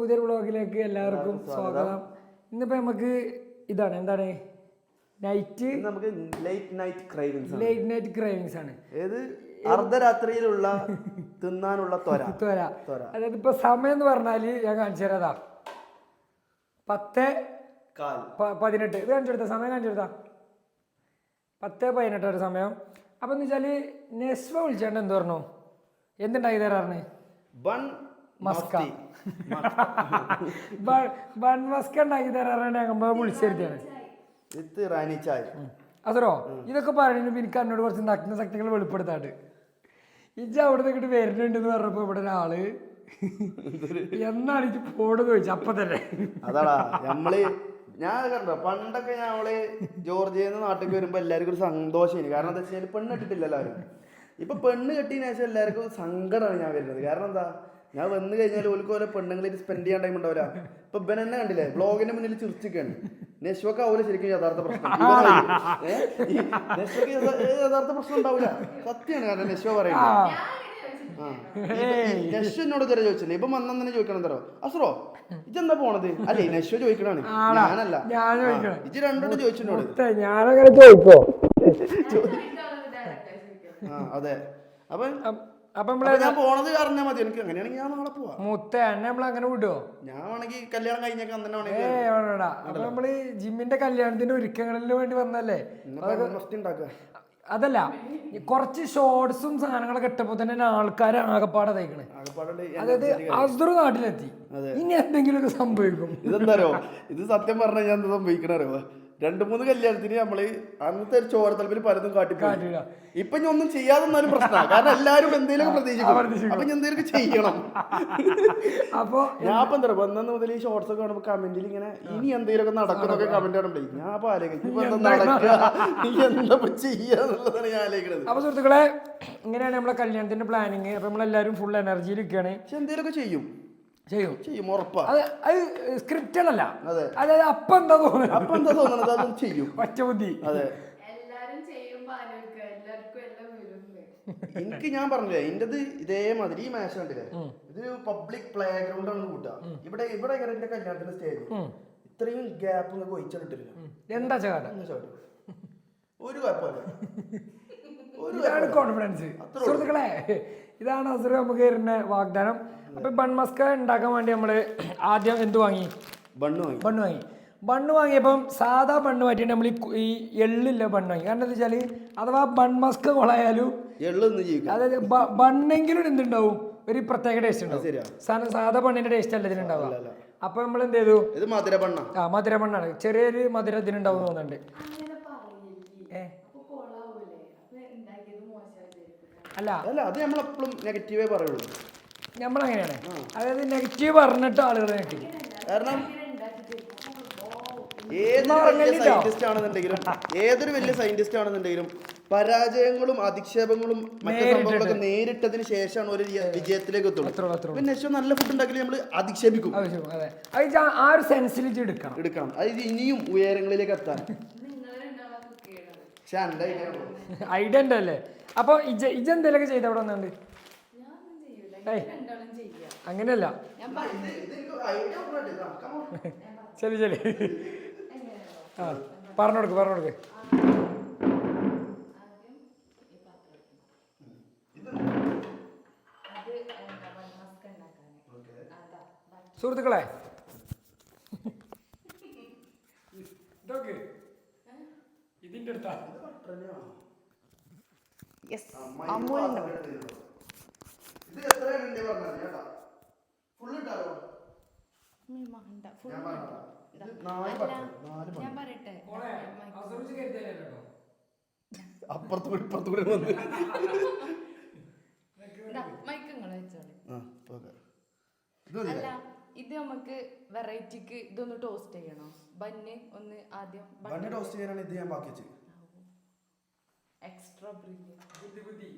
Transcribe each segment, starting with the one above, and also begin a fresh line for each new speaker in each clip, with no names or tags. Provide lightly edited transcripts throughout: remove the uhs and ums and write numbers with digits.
പുതിയൊരു വ്ളോഗിലേക്ക് എല്ലാവർക്കും സ്വാഗതം. ഇന്നിപ്പോൾ നമുക്ക് എന്താണ് നൈറ്റ്
നമുക്ക് ലേറ്റ് നൈറ്റ്
ക്രൈവിങ്സ് ആണ്.
ഏത് അർദ്ധരാത്രിയിലുള്ള തിന്നാനുള്ള ത്വര.
അതായത് ഇപ്പൊ സമയം എന്ന് പറഞ്ഞാല് ഞാൻ കാണിച്ചു തരാതാ 10:18. ഇത് കാണിച്ചെടുത്ത സമയം കാണിച്ചെടുത്താ 10:18 സമയം. അപ്പൊ എന്ന് വെച്ചാല് നെസ്വ വിളിച്ചേണ്ട എന്ത് പറഞ്ഞു, എന്തുണ്ടാക്കി തരാറിന് ബൺ മസ്ക ഉണ്ടാക്കി തരാറാണ് ഞങ്ങൾ വിളിച്ചിരുത്തിയാണ്. അതോ ഇതൊക്കെ പറയുന്നത് എനിക്ക് എന്നോട് കുറച്ച് നഗ്ന ശക്തികൾ വെളിപ്പെടുത്താണ്ട് ഇജ്ജ അവിടെ നിന്നിട്ട് വരുന്നുണ്ടെന്ന് പറഞ്ഞപ്പോ ഇവിടെ ഒരാള് എന്നാണ് എനിക്ക് പോണെന്ന് ചോദിച്ചു. അപ്പൊ തന്നെ
അതാടാ ഞാൻ കണ്ടോ പണ്ടൊക്കെ ഞമ്മള് ജോർജിയന്ന് നാട്ടിലേക്ക് വരുമ്പോ എല്ലാവർക്കും ഒരു സന്തോഷമാണ്. കാരണം എന്താ വെച്ചാൽ പെണ്ണ് കെട്ടിട്ടില്ല എല്ലാവരും. ഇപ്പൊ പെണ്ണ് കെട്ടിയതിനു ശേഷം എല്ലാവർക്കും സങ്കടമാണ് ഞാൻ വരുന്നത്. കാരണം എന്താ, ഞാൻ വന്നു കഴിഞ്ഞാൽ ഓൽക്ക് പോലെ പെണ്ണുങ്ങളിൽ സ്പെൻഡ് ചെയ്യാൻ ടൈം ഉണ്ടാവില്ല. ഇപ്പൊ ഇവൻ തന്നെ കണ്ടില്ലേ ബ്ലോഗിന്റെ മുന്നിൽ ചിരിച്ചിരിക്കുകയാണ്. നെശ്വക്ക് ആവൂല ശരിക്കും യഥാർത്ഥ പ്രശ്നം. നെശ്വക്ക് യഥാർത്ഥ പ്രശ്നം ഉണ്ടാവില്ല, സത്യമാണ്. കാരണം നെശ്വ പറയുന്നത് നെശ്വ എന്നോട് ഇതുവരെ ചോദിച്ചില്ലേ, ഇപ്പൊ വന്നം തന്നെ ചോദിക്കണം തരോ അസറോ ഇജെന്താ പോണത് അല്ലേ നെശ്വ ചോദിക്കണാണ്, ഞാനല്ല. ഇജ് രണ്ടോട് ചോദിച്ചോട്
ഞാനങ്ങനെ ചോദിക്കോ.
അതെ അപ്പൊ ഞാൻ പോണത് അറിഞ്ഞാൽ മതി. എനിക്ക് അങ്ങനെയാണെങ്കിൽ ഞാൻ നാളെ പോവാ.
എന്നെ നമ്മൾ അങ്ങനെ വിടുവോ?
ഞാൻ വേണമെങ്കിൽ കല്യാണം കഴിഞ്ഞേക്കാൻ തന്നെ
അപ്പൊ നമ്മള് ജിമ്മിന്റെ കല്യാണത്തിന്റെ ഒരുക്കങ്ങളിന് വേണ്ടി വന്നല്ലേ. അതല്ല, കുറച്ച് ഷോർട്സും സാധനങ്ങളൊക്കെ ഇട്ടപ്പോ തന്നെ ആൾക്കാർ ആകപ്പാടെ തയ്ക്കണേ. അതായത് അസ്ദുർ നാട്ടിലെത്തി, ഇനി എന്തെങ്കിലുമൊക്കെ സംഭവിക്കും.
ഇതെന്താരോ ഇത് സത്യം പറഞ്ഞാൽ ഞാൻ എന്താ സംഭവിക്കണോ, 2-3 കല്യാണത്തിന് നമ്മള് അന്നത്തെ ഒരു ചോരത്തലപ്പിൽ പലതും കാട്ടിപ്പോയി. ഇപ്പൊ ഞാൻ ഒന്നും ചെയ്യാതെന്നാലും പ്രശ്നമാണ്. കാരണം എല്ലാരും എന്തെങ്കിലും പ്രതീക്ഷിക്കും. അപ്പൊ ഞാൻ എന്തെങ്കിലും ചെയ്യണം.
അപ്പൊ
ഞാൻ ഇപ്പൊ എന്താ വന്ന മുതൽ ഈ ഷോർട്സ് ഒക്കെ കാണുമ്പോ കമന്റിൽ ഇങ്ങനെ ഇനി എന്തെങ്കിലുമൊക്കെ നടക്കുന്നൊക്കെ കമന്റ് കാണുമ്പോ ഞാൻ അപ്പൊ ആലോചിക്കും എന്താ ചെയ്യാന്നുള്ളതാണ് ഞാൻ ആലോചിക്കുന്നത്.
അപ്പൊ സുഹൃത്തുക്കളെ, ഇങ്ങനെയാണ് നമ്മളെ കല്യാണത്തിന്റെ പ്ലാനിങ്. അപ്പൊ നമ്മളെല്ലാരും ഫുൾ എനർജിയിൽ ഇരിക്കുകയാണ്.
പക്ഷെ എന്തെങ്കിലുമൊക്കെ ചെയ്യും ഉറപ്പാ.
സ്ക്രിപ്റ്റല്ല, അതായത് അപ്പൊ എന്താ
തോന്നുന്നത് അതും ചെയ്യും.
ഒറ്റ ബുദ്ധി.
അതെ, എനിക്ക് ഞാൻ പറഞ്ഞില്ലേ എന്റേത് ഇതേമാതിരി. ഈ മാച്ച് കണ്ടില്ലേ, ഇതൊരു പബ്ലിക് പ്ലേ ഗ്രൗണ്ട് ആണ് കൂട്ടാ. ഇവിടെ എന്റെ കല്യാണത്തിന്റെ സ്റ്റേജ് ഇത്രയും ഗ്യാപ്പ് നിങ്ങൾക്ക് ഒഴിച്ചിട്ടില്ല.
എന്താ ചേട്ടാ
ഒരു കുഴപ്പമില്ല.
ഇതാണ് കോൺഫിഡൻസ്. സുഹൃത്തുക്കളെ, ഇതാണ് അസുര നമുക്ക് തരുന്ന വാഗ്ദാനം. അപ്പൊ ബൺമസ്ക ഉണ്ടാക്കാൻ വേണ്ടി നമ്മള് ആദ്യം എന്ത് വാങ്ങി? ബണ്ണ് വാങ്ങിയപ്പം സാധാ ബണ്ണ് മാറ്റിയിട്ട് നമ്മൾ ഈ എള്ളില്ല ബണ്ണ് വാങ്ങി. കാരണം എന്താ വെച്ചാല് അഥവാ ബൺമസ്ക കൊളായാലും അതായത് ബണ്ണെങ്കിലും എന്തുണ്ടാവും, ഒരു പ്രത്യേക ടേസ്റ്റ് ഉണ്ടാവും. സാധാ ബണ്ണിന്റെ ടേസ്റ്റ് അല്ല ഇതിനുണ്ടാവുക. അപ്പൊ നമ്മൾ എന്ത് ചെയ്തു, മധുര ബണ്ണാണ്. ചെറിയൊരു മധുര ഇതിനുണ്ടാവും തോന്നുന്നുണ്ട്. അല്ല
അത് നമ്മളെപ്പോഴും നെഗറ്റീവേ പറയുള്ളൂ.
നമ്മളങ്ങനെയാണ്, അതായത് നെഗറ്റീവ് പറഞ്ഞിട്ട് ആളുകൾ നെട്ടി.
കാരണം ഏതൊരു വലിയ സയന്റിസ്റ്റ് ആണെന്നുണ്ടെങ്കിലും പരാജയങ്ങളും അധിക്ഷേപങ്ങളും മറ്റു സംഭവങ്ങളൊക്കെ നേരിട്ടതിന് ശേഷമാണ് ഒരു വിജയത്തിലേക്ക് എത്തുള്ളൂ. പിന്നെ നല്ല ഫുഡ് ഉണ്ടാക്കി നമ്മൾ അധിക്ഷേപിക്കും.
ആ ഒരു സെൻസിൽ എടുക്കണം.
അത് ഇനിയും ഉയരങ്ങളിലേക്ക് എത്താൻ
ഐഡിയ ഉണ്ടല്ലേ. അപ്പൊ ഇജെന്തേലൊക്കെ ചെയ്ത അവിടെ വന്നുണ്ട്. അങ്ങനെയല്ല, ശരി പറഞ്ഞോടുക്ക്. സുഹൃത്തുക്കളെ, ഇതിന്റെ അടുത്താ
അപ്പുറത്തുകൂടി വന്ന്
ഇത് നമുക്ക് വെറൈറ്റിക്ക് ഇതൊന്ന് ടോസ്റ്റ് ചെയ്യണോ? ബന്ന് ഒന്ന് ആദ്യം
ടോസ്റ്റ് ചെയ്യാനാണ് ഇത് ഞാൻ ബാക്കി വെച്ചത്.
എക്സ്ട്രാ
ബുദ്ധി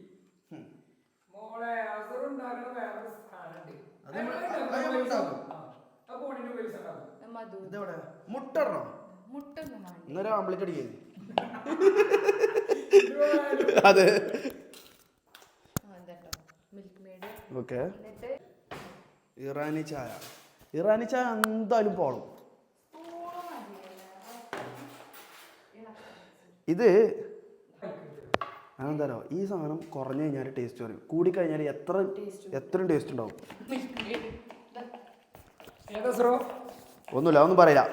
മോളെ അസറുണ്ടാക്കണ വേറെ സ്ഥാനമുണ്ട്.
മുട്ട ആംപ്ലേറ്റ് അടിക്കേ. അതെ,
മിൽക്ക് മെയ്ഡ്.
ഓക്കെ, ഇറാനി ചായ. ഇറാനി ചായ എന്തായാലും പോളും. ഇത് അതെന്താരോ ഈ സാധനം കുറഞ്ഞു കഴിഞ്ഞാൽ ടേസ്റ്റ് വരും, കൂടിക്കഴിഞ്ഞാൽ എത്രയും ടേസ്റ്റ് ഉണ്ടാവും. ഒന്നുമില്ല, ഒന്നും പറയില്ല.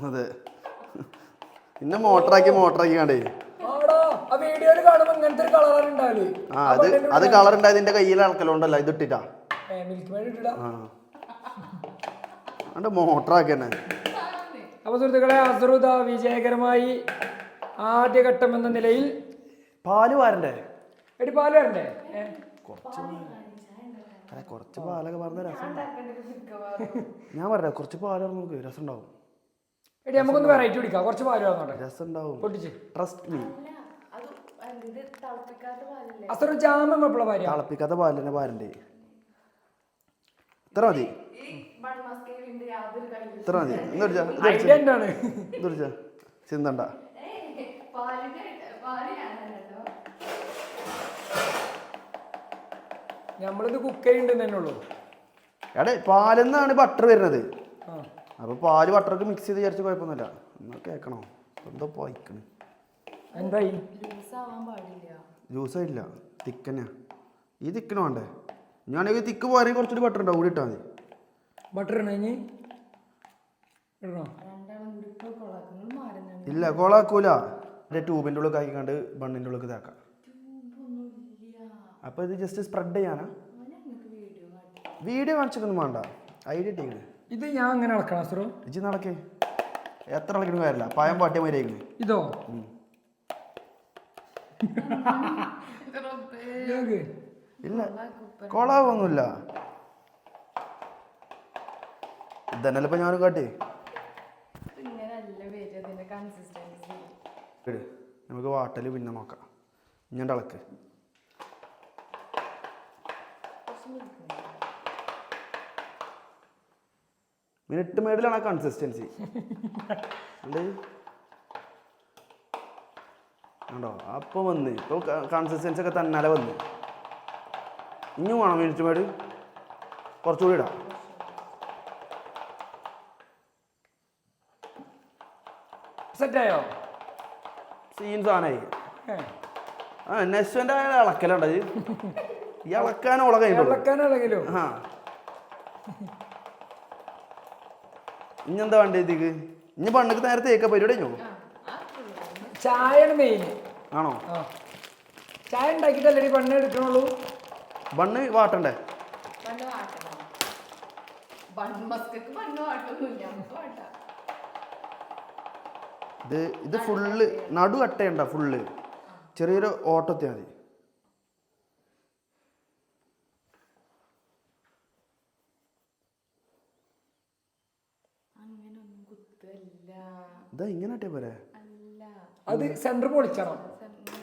അതെ, പിന്നെ മോട്ടറാക്കി കണ്ടേ. ആ അത് കളർ ഉണ്ടായത് നിന്റെ കയ്യിൽ ഇളക്കലോണ്ടല്ല, ഇത് ഇട്ടിട്ടാ മോട്ടറാക്കി തന്നെ.
അപ്പൊ സുഹൃത്തുക്കളെ, അസ്റുദ വിജയകരമായി ആദ്യഘട്ടം എന്ന നിലയിൽ
പാല് വാരണ്ടേ?
എടി പാല് വരണ്ടേ?
കുറച്ച് പാലൊക്കെ പറഞ്ഞ രസം. ഞാൻ പറയാം, കുറച്ച് പാല് നമുക്ക് രസം ഉണ്ടാവും.
എടി നമുക്കൊന്ന് വെറൈറ്റി പിടിക്കാം, കുറച്ച് പാല് വന്നോട്ടെ,
രസം ഉണ്ടാവും.
പൊട്ടിച്ച്
ട്രസ്റ്റ് മീ.
അസ്റു ജാമം എപ്പോഴാ പാല്?
തിളപ്പിക്കാത്ത പാല് തന്നെ പാരണ്ടേ. ഇത്ര മതി, ഇത്ര മതി. എന്തൊടിച്ചാ ചിന്തണ്ട.
നമ്മളിത് കുക്ക് ചെയ്യുന്നുണ്ടെന്ന് തന്നെ ഉള്ളൂ.
എടേ പാലെന്നാണ് ബട്ടർ വരുന്നത്. അപ്പൊ പാല് ബട്ടർക്ക് മിക്സ് ചെയ്ത് വിചാരിച്ച കുഴപ്പമൊന്നുമില്ല. എന്നാ കേക്കണോ എന്തോ പോയിക്കണ്.
എന്തായി?
ജ്യൂസ് ഇല്ല, തിക്കനാ. ഈ തിക്കന് വേണ്ടേ? ഞാണെങ്കിൽ തിക്ക് പോരെ കുറച്ചൊരു ബട്ടർ ഉണ്ടാവും, കൂടി ഇട്ടാൽ മതി.
ബട്ടർ ഇടണോ?
ഇല്ല, കോളാക്കൂല. ട്യൂബിൻ്റെ ഉള്ളിൽ കാക്കിക്കാണ്ട് ബണ്ണിൻ്റെ ഉള്ളിൽ ഇതാക്കാം. അപ്പൊ ഇത് ജസ്റ്റ് സ്പ്രെഡ് ചെയ്യാനാ. വീഡിയോ കാണിച്ചൊന്നും വേണ്ട, ഐഡിയ ഇട്ടേക്കണ്.
ഇത് ഞാൻ അങ്ങനെ ഇളക്കണം അസ്റു?
ഇജ്ജ് നടക്കേ, എത്ര ഇളക്കണം കാര്യമില്ല. പായം പാട്ടിയ മര്യാദ.
ഇതോ?
ഇല്ല, കോളാവൊന്നുമില്ല. ഇതന്നല്ല ഇപ്പൊ ഞാനും കാട്ടി. നമുക്ക് വാട്ടല് പിന്നെ നോക്കാം. ഇഞ്ഞണ്ട ഇളക്ക്. മിനിറ്റ് മേടിലാണ് ആ കൺസിസ്റ്റൻസി. ഉണ്ടോ? അപ്പം വന്ന് ഇപ്പോൾ കൺസിസ്റ്റൻസി ഒക്കെ തന്നാലെ വന്ന്. ഇനിയും വേണം മിനിറ്റ് മേട്, കുറച്ചുകൂടി ഇടാം.
സെറ്റായോ?
സീൻ സാധനമായി. നെസ്വൻ്റെ ഇളക്കലുണ്ട്. ഈ ഇളക്കാനോളെ
കഴിഞ്ഞിട്ടുള്ളൂ.
ആ ഇഞ്ഞെന്താ വേണ്ടത് ഇതിക്ക്? ഇനി പണ്ടൊക്കെ നേരത്തെ തേക്ക പരിപാടി കഴിഞ്ഞോ?
ചായ മെയിൻ
ആണോ?
ചായ ഉണ്ടാക്കിട്ടല്ലേ ബണ്ണ് എടുക്കണുള്ളൂ.
ബണ്ണ് വാട്ടണ്ടേ? ഇത് ഫുള്ള് നടു കട്ടയുണ്ട, ഫുള്ള് ചെറിയൊരു ഓട്ടത്തിയാ മതി. ഇതാ ഇങ്ങനെ കട്ടിയാ പോരെ?
അത് സെന്റർ പൊളിച്ചണം.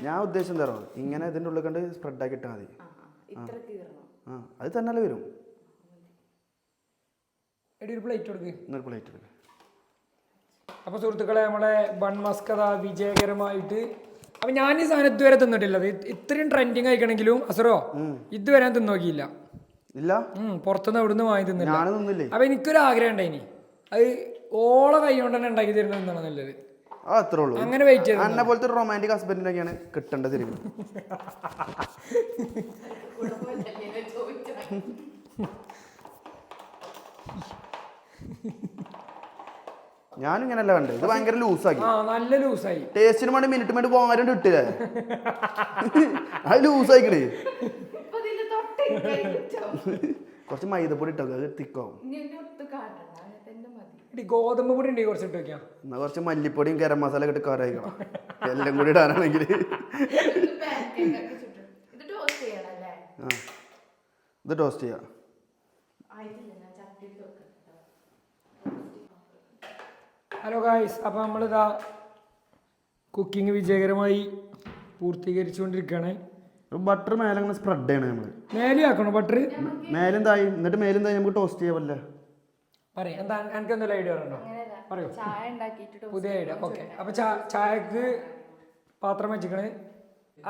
ഞാൻ ഉദ്ദേശം തരോ, ഇങ്ങനെ ഇതിൻ്റെ ഉള്ളിൽ കണ്ട് സ്പ്രെഡ് ആക്കി ഇട്ടാൽ മതി. ആ അത് തന്നെയല്ലേ വരും.
ഒരു പ്ലേറ്റ് കൊടുക്ക്.
എന്നൊരു പ്ലേറ്റ് എടുക്കുക.
അപ്പോൾ സുഹൃത്തുക്കളെ, നമ്മളെ ബൺ മസ്ക് വിജയകരമായിട്ട്. അപ്പം ഞാൻ ഈ സാധനം ഇതുവരെ തിന്നിട്ടില്ല. ഇത്രയും ട്രെൻഡിങ് ആയിക്കണെങ്കിലും അസറോ ഇതുവരെ ഞാൻ തിന്നോക്കിയില്ല.
ഇല്ല,
പുറത്തുനിന്ന് എവിടുന്ന് വാങ്ങി തിന്നില്ല.
ഞാൻ തിന്നില്ലേ.
അപ്പം എനിക്കൊരു ആഗ്രഹം ഉണ്ടായിനി, അത് ഓളെ കൈ കൊണ്ട് തന്നെ ഉണ്ടാക്കി തരുന്നത് എന്താണ് നല്ലത്.
ആ അത്രേ ഉള്ളൂ.
അങ്ങനെ വെയിറ്റ് ചെയ്ത്
എന്നെ പോലത്തെ ഒരു റൊമാൻറ്റിക് ഹസ്ബൻഡിനൊക്കെയാണ് കിട്ടേണ്ടത്. തിരികെ ഞാനും ഇങ്ങനെയല്ല കണ്ടത്. ഇത് ഭയങ്കര ലൂസാക്കി,
നല്ല ലൂസായി.
ടേസ്റ്റിന് വേണ്ടി മിനിറ്റ് വേണ്ടി പോകാനും ഇട്ടില്ലേ? അത് ലൂസായിക്കണേ. കുറച്ച് മൈദപ്പൊടി ഇട്ടോ, അത് തിക്കാവും.
ഗോതമ്പ് പൊടി ഉണ്ടെങ്കിൽ കുറച്ച് ഇട്ട് വെക്കാം.
എന്നാ കുറച്ച് മല്ലിപ്പൊടിയും ഗരം മസാല ഇട്ട് കറിയിക്കണം. എല്ലാം കൂടി ഇടാനാണെങ്കിൽ ഇത് ടോസ്റ്റ് ചെയ്യാം.
ഹലോ ഗായ്സ്, അപ്പോൾ നമ്മളിതാ കുക്കിംഗ് വിജയകരമായി പൂർത്തീകരിച്ചുകൊണ്ടിരിക്കുകയാണ്.
ബട്ടർ മേലെ അങ്ങനെ സ്പ്രെഡ് ചെയ്യണം. നമ്മൾ
മേലെ ആക്കണോ ബട്ടർ?
മേലും തായി, എന്നിട്ട് മേലും തായി നമുക്ക് ടോസ്റ്റ് ചെയ്യാൻ പറ്റില്ല.
പറയാം. എന്താ എനിക്കെന്തെങ്കിലും ഐഡിയ ഉണ്ടോ? പറയൂ.
ചായ ഉണ്ടാക്കിയിട്ട് toast
പുതിയ ഐഡിയ.
ചെയ്യണം
ഓക്കെ, അപ്പൊ ചായക്ക് പാത്രം വെച്ചിക്കണ്.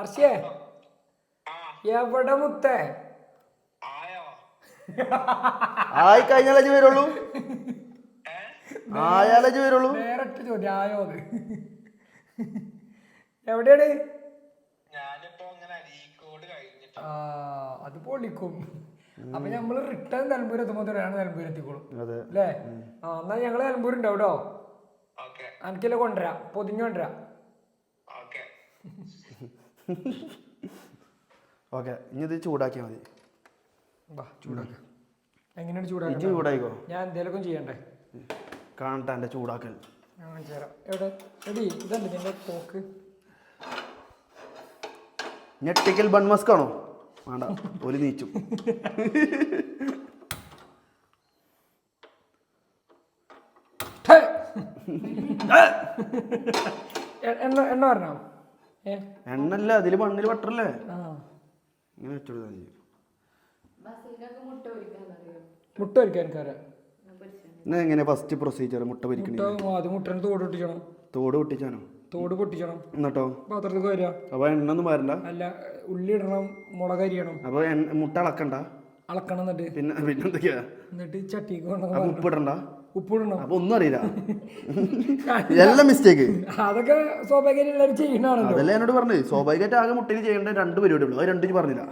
അർഷേ എവിടെ മുത്തേ?
ആയി കഴിഞ്ഞാലേ വരുള്ളൂ, ആയാലേ വരുള്ളൂ.
ഡയറക്റ്റ് ചോദ്യം, ആയോ അത്? എവിടെയാണ്? ആ, അത് പൊളിക്കും. അപ്പൊ നമ്മള് റിട്ടേൺ നിലമ്പൂർ എത്തുമ്പോ നിലമ്പൂർ എത്തിക്കോളും അല്ലേ? ആ, എന്നാ ഞങ്ങള് നിലമ്പൂർ ഉണ്ടാവും കേട്ടോ. എനിക്കെല്ലാം കൊണ്ടുവരാം, പൊതിഞ്ഞു കൊണ്ടുവരാം.
ഓക്കെ, ഇനി ഇത് ചൂടാക്കിയാൽ മതി.
ചൂടാക്കാം. എങ്ങനെയാണ്
ഇജ്ജ് ചൂടായിക്കോ.
ഞാൻ എന്തേലൊക്കെ ചെയ്യണ്ടേ?
കാണട്ടെ എൻ്റെ ചൂടാക്കൽ.
എവിടെ എടി ഇതല്ലേ നിന്റെ പോക്ക്?
ഞെട്ടിക്കൽ ബൺ മസ്ക് ആണോ? വേണ്ട, ഒരു നീച്ചു.
എണ്ണ പറഞ്ഞോ?
എണ്ണല്ല, അതില് മണ്ണിൽ വട്ടറല്ലേ, ഇങ്ങനെ വെച്ചോളൂ.
മുട്ട പൊരിക്കാൻ എനിക്കറിയാം.
എങ്ങനെ ഫസ്റ്റ് പ്രൊസീജിയർ? മുട്ട പൊരിക്കണ
അത് മുട്ടന് തോട് പൊട്ടിച്ചണം.
തോട് പൊട്ടിച്ചാനോ?
തോട് പൊട്ടിച്ചണം.
എന്നിട്ടോ?
പാത്രത്തിൽ വരിക.
അപ്പൊ എണ്ണ ഒന്നും വരണ്ട?
അല്ല, ഉള്ളി ഇടണം, മുളക് അരിയണം.
അപ്പൊ മുട്ട അളക്കണ്ട?
അളക്കണം. എന്നിട്ട്
പിന്നെ എന്തൊക്കെയാ?
എന്നിട്ട് ചട്ടിക്ക്
ഉപ്പിടണ്ട?
ഉപ്പിടണം.
അപ്പൊ ഒന്നും അറിയില്ല, എല്ലാം മിസ്റ്റേക്ക്.
അതൊക്കെ സ്വാഭാവികം എല്ലാവരും ചെയ്യണാണല്ലോ.
അതല്ലേ എന്നോട് പറഞ്ഞത്. സ്വാഭാവികമായിട്ട് ആകെ മുട്ടയിൽ ചെയ്യേണ്ട 2 പരിപാടി ഉള്ളൂ, അത് 2 പറഞ്ഞില്ല.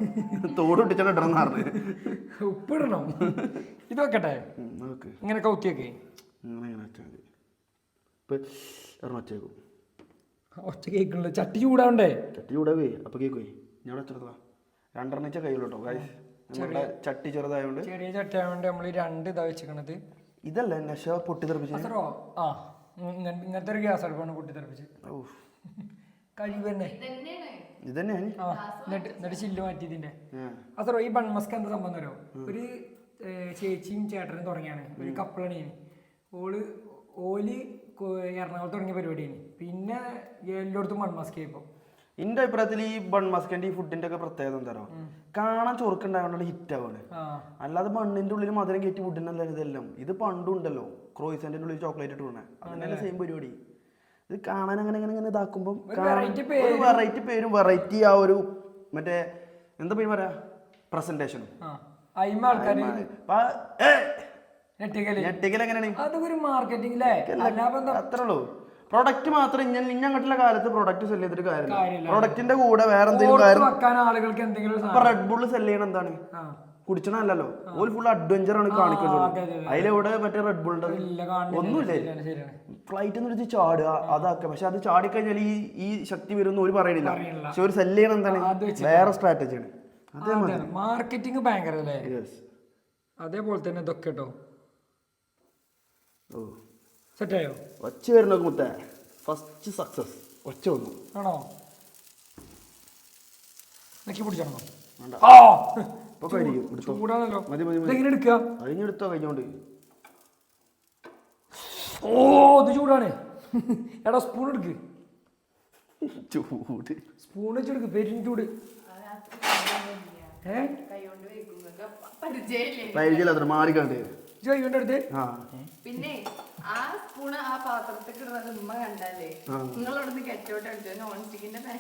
തോട് പൊട്ടിച്ചാൽ ഇടണം പറഞ്ഞു.
ഉപ്പിടണം. ഇത് വെക്കട്ടെ, ഇങ്ങനെ കൗത്തിയൊക്കെ
ഒച്ചേക്കും.
ഒച്ച കേൾക്കണില്ല. ചട്ടി ചൂടാവണ്ടേ?
ചട്ടി ചൂടാവേ. അപ്പൊ കേക്കോയി ഞാൻ വെച്ചെടുത്താ 2 കയ്യിലോ കേട്ടോ ഗൈസ്. നമ്മുടെ ചട്ടി ചെറുതായോണ്ട്,
ചെറിയ ചട്ടി ആയതുകൊണ്ട് നമ്മൾ 2 ഇതാ വെച്ചിക്കണത്.
ഇതല്ലേ നശ പൊട്ടി തെറിപ്പിച്ചത്?
ആ, ഇങ്ങനത്തെ ഒരു ഗ്യാസ് അടുപ്പാണ് പൊട്ടി തെറിപ്പിച്ച്. കഴിവന്നെ
ഇതന്നെയാണ്.
ആ, എന്നിട്ട് ചില്ല് മാറ്റി ഇതിന്റെ. അസറോ, ഈ ബൺമസ്ക് എന്താ സംഭവം തരോ? ഒരു ചേച്ചിയും ചേട്ടനും തുടങ്ങിയാണ്, ഒരു കപ്പിളാണ്. ഓല് എറണാകുളത്ത് തുടങ്ങിയ പരിപാടിയാണ്. പിന്നെ എല്ലായിടത്തും ബൺമസ്ക് ആയിപ്പോ.
എന്റെ അഭിപ്രായത്തിൽ ഈ ബൺ മസ്കിന്റെ ഈ ഫുഡിന്റെ ഒക്കെ പ്രത്യേകത എന്താണോ? കാണാൻ ചൊറുക്കുണ്ടായോണ്ടാണ് ഹിറ്റ് ആവാണ്. അല്ലാതെ മണ്ണിന്റെ ഉള്ളിൽ മധുരം കയറ്റി ഫുഡിനല്ല ഇതെല്ലാം. ഇത് പണ്ടും ഉണ്ടല്ലോ, ക്രോയിസന്റിന്റെ ഉള്ളിൽ ചോക്ലേറ്റ് ഇട്ട് വേണേ, അതിനല്ല സെയിം പരിപാടി. ഇത് കാണാൻ അങ്ങനെ അങ്ങനെ അങ്ങനെ ഇതാക്കുമ്പോ വെറൈറ്റി പേരും വെറൈറ്റി ആ ഒരു മറ്റേ എന്താ പേര് പറയാ, പ്രസന്റേഷനും
അതൊരു മാർക്കറ്റിംഗ്
അത്രേ ഉള്ളൂ. പ്രൊഡക്റ്റ് മാത്രം ഇഞ്ഞങ്ങട്ടുള്ള കാലത്ത് പ്രൊഡക്റ്റ് സെല് ചെയ്തിട്ട് കാര്യമില്ല. പ്രൊഡക്റ്റിന്റെ കൂടെ വേറെ എന്തെങ്കിലും റെഡ് ബുള്ള് സെല് ചെയ്യണം എന്താണ്? കുടിച്ചണല്ലോ, ഒരു ഫുൾ അഡ്വഞ്ചർ ആണ് കാണിക്കുന്നത്. അതിലെവിടെ മറ്റേ റെഡ് ബുള്ളിന്റെ ഒന്നുമില്ല. ഫ്ലൈറ്റ് എന്ന് വെച്ച് ചാടുക അതൊക്കെ, പക്ഷെ അത് ചാടിക്കഴിഞ്ഞാൽ ഈ ശക്തി വരും ഒരു പറയണില്ല. പക്ഷെ ഒരു സെല് ചെയ്യണം എന്താണ്, വേറെ സ്ട്രാറ്റജിയാണ്.
മാർക്കറ്റിംഗ് ഭയങ്കര അല്ലേ? അതേപോലെ തന്നെ ഇതൊക്കെ കേട്ടോ. സെറ്റായോ?
ഒച്ച വരുന്ന മുത്തേ, ഫസ്റ്റ് സക്സസ് ഒച്ച വന്നു.
ആണോ? നക്കി പിടിച്ചോ? ചൂടാണല്ലോ. എങ്ങനെ എടുക്കുക?
കഴിഞ്ഞെടുത്തോ, കഴിഞ്ഞോണ്ട്.
ഓ, ഇത് ചൂടാണ്. എടാ സ്പൂൺ എടുക്ക്.
ചൂട്
സ്പൂൺ വെച്ചെടുക്ക്, പെരും ചൂട്.
പരിചയമില്ലാത്ത മാറിക്കണ്ടേ
അടുത്ത്.
പിന്നെ ആ സ്പൂണ് ആ പാത്രത്തിൽ കിടന്നത് ഉമ്മ കണ്ടാലേ നിങ്ങളോടൊന്ന് കെറ്റോട്ട് അടിച്ചോ, നോൺ സ്റ്റിക്കിന്റെ പാൻ.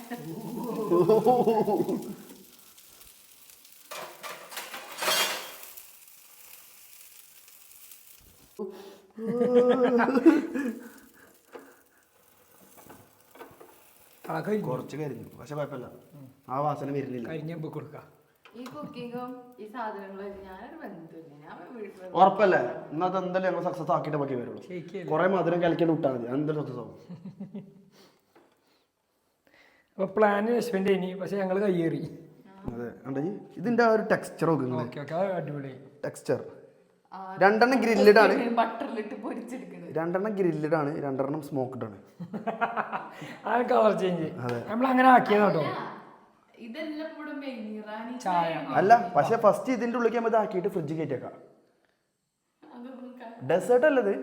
കുറച്ച് കരിഞ്ഞു, പക്ഷെ കുഴപ്പമില്ല, ആ വാസന വരുന്നില്ല.
കരിഞ്ഞ കൊടുക്കാം.
ഈ കുക്കിങ്ങും ഈ സാധനങ്ങളും ഞാനൊരു ബന്ധമില്ല, ഞാൻ വീട്ടിൽ
ഉറപ്പല്ലേ? ഇന്നത്തെ എന്തായാലും ഞങ്ങൾ സക്സസ് ആക്കിയിട്ട് ബാക്കി വരുള്ളൂ. കുറെ മധുരം കലക്കിയിട്ട് വിട്ടാൽ മതി, എന്തായാലും സക്സസ് ആവും.
അപ്പൊ പ്ലാന് ഹസ്ബൻഡ് ഇനി, പക്ഷെ ഞങ്ങൾ കയ്യേറി.
അതെ, ഇതിന്റെ ആ ഒരു ടെക്സ്ചർ
അടിപൊളി
ടെക്സ്ചർ. 2 ഗ്രില്ലഡ് ആണ്,
ബട്ടറിലിട്ട് പൊരിച്ചെടുക്കുന്നത്.
2 ഗ്രില്ലഡ് ആണ്, 2 സ്മോക്ക്ഡ് ആണ്.
ആ കളർ ചേഞ്ച് നമ്മൾ അങ്ങനെ ആക്കിയതാട്ടോ.
ചായ
അല്ല, പക്ഷെ ഫസ്റ്റ് ഇതിന്റെ ഉള്ളിൽ നമ്മൾ ഇതാക്കിയിട്ട് ഫ്രിഡ്ജ് കയറ്റിയേക്കാം. ഡെസേർട്ട് അല്ലത്,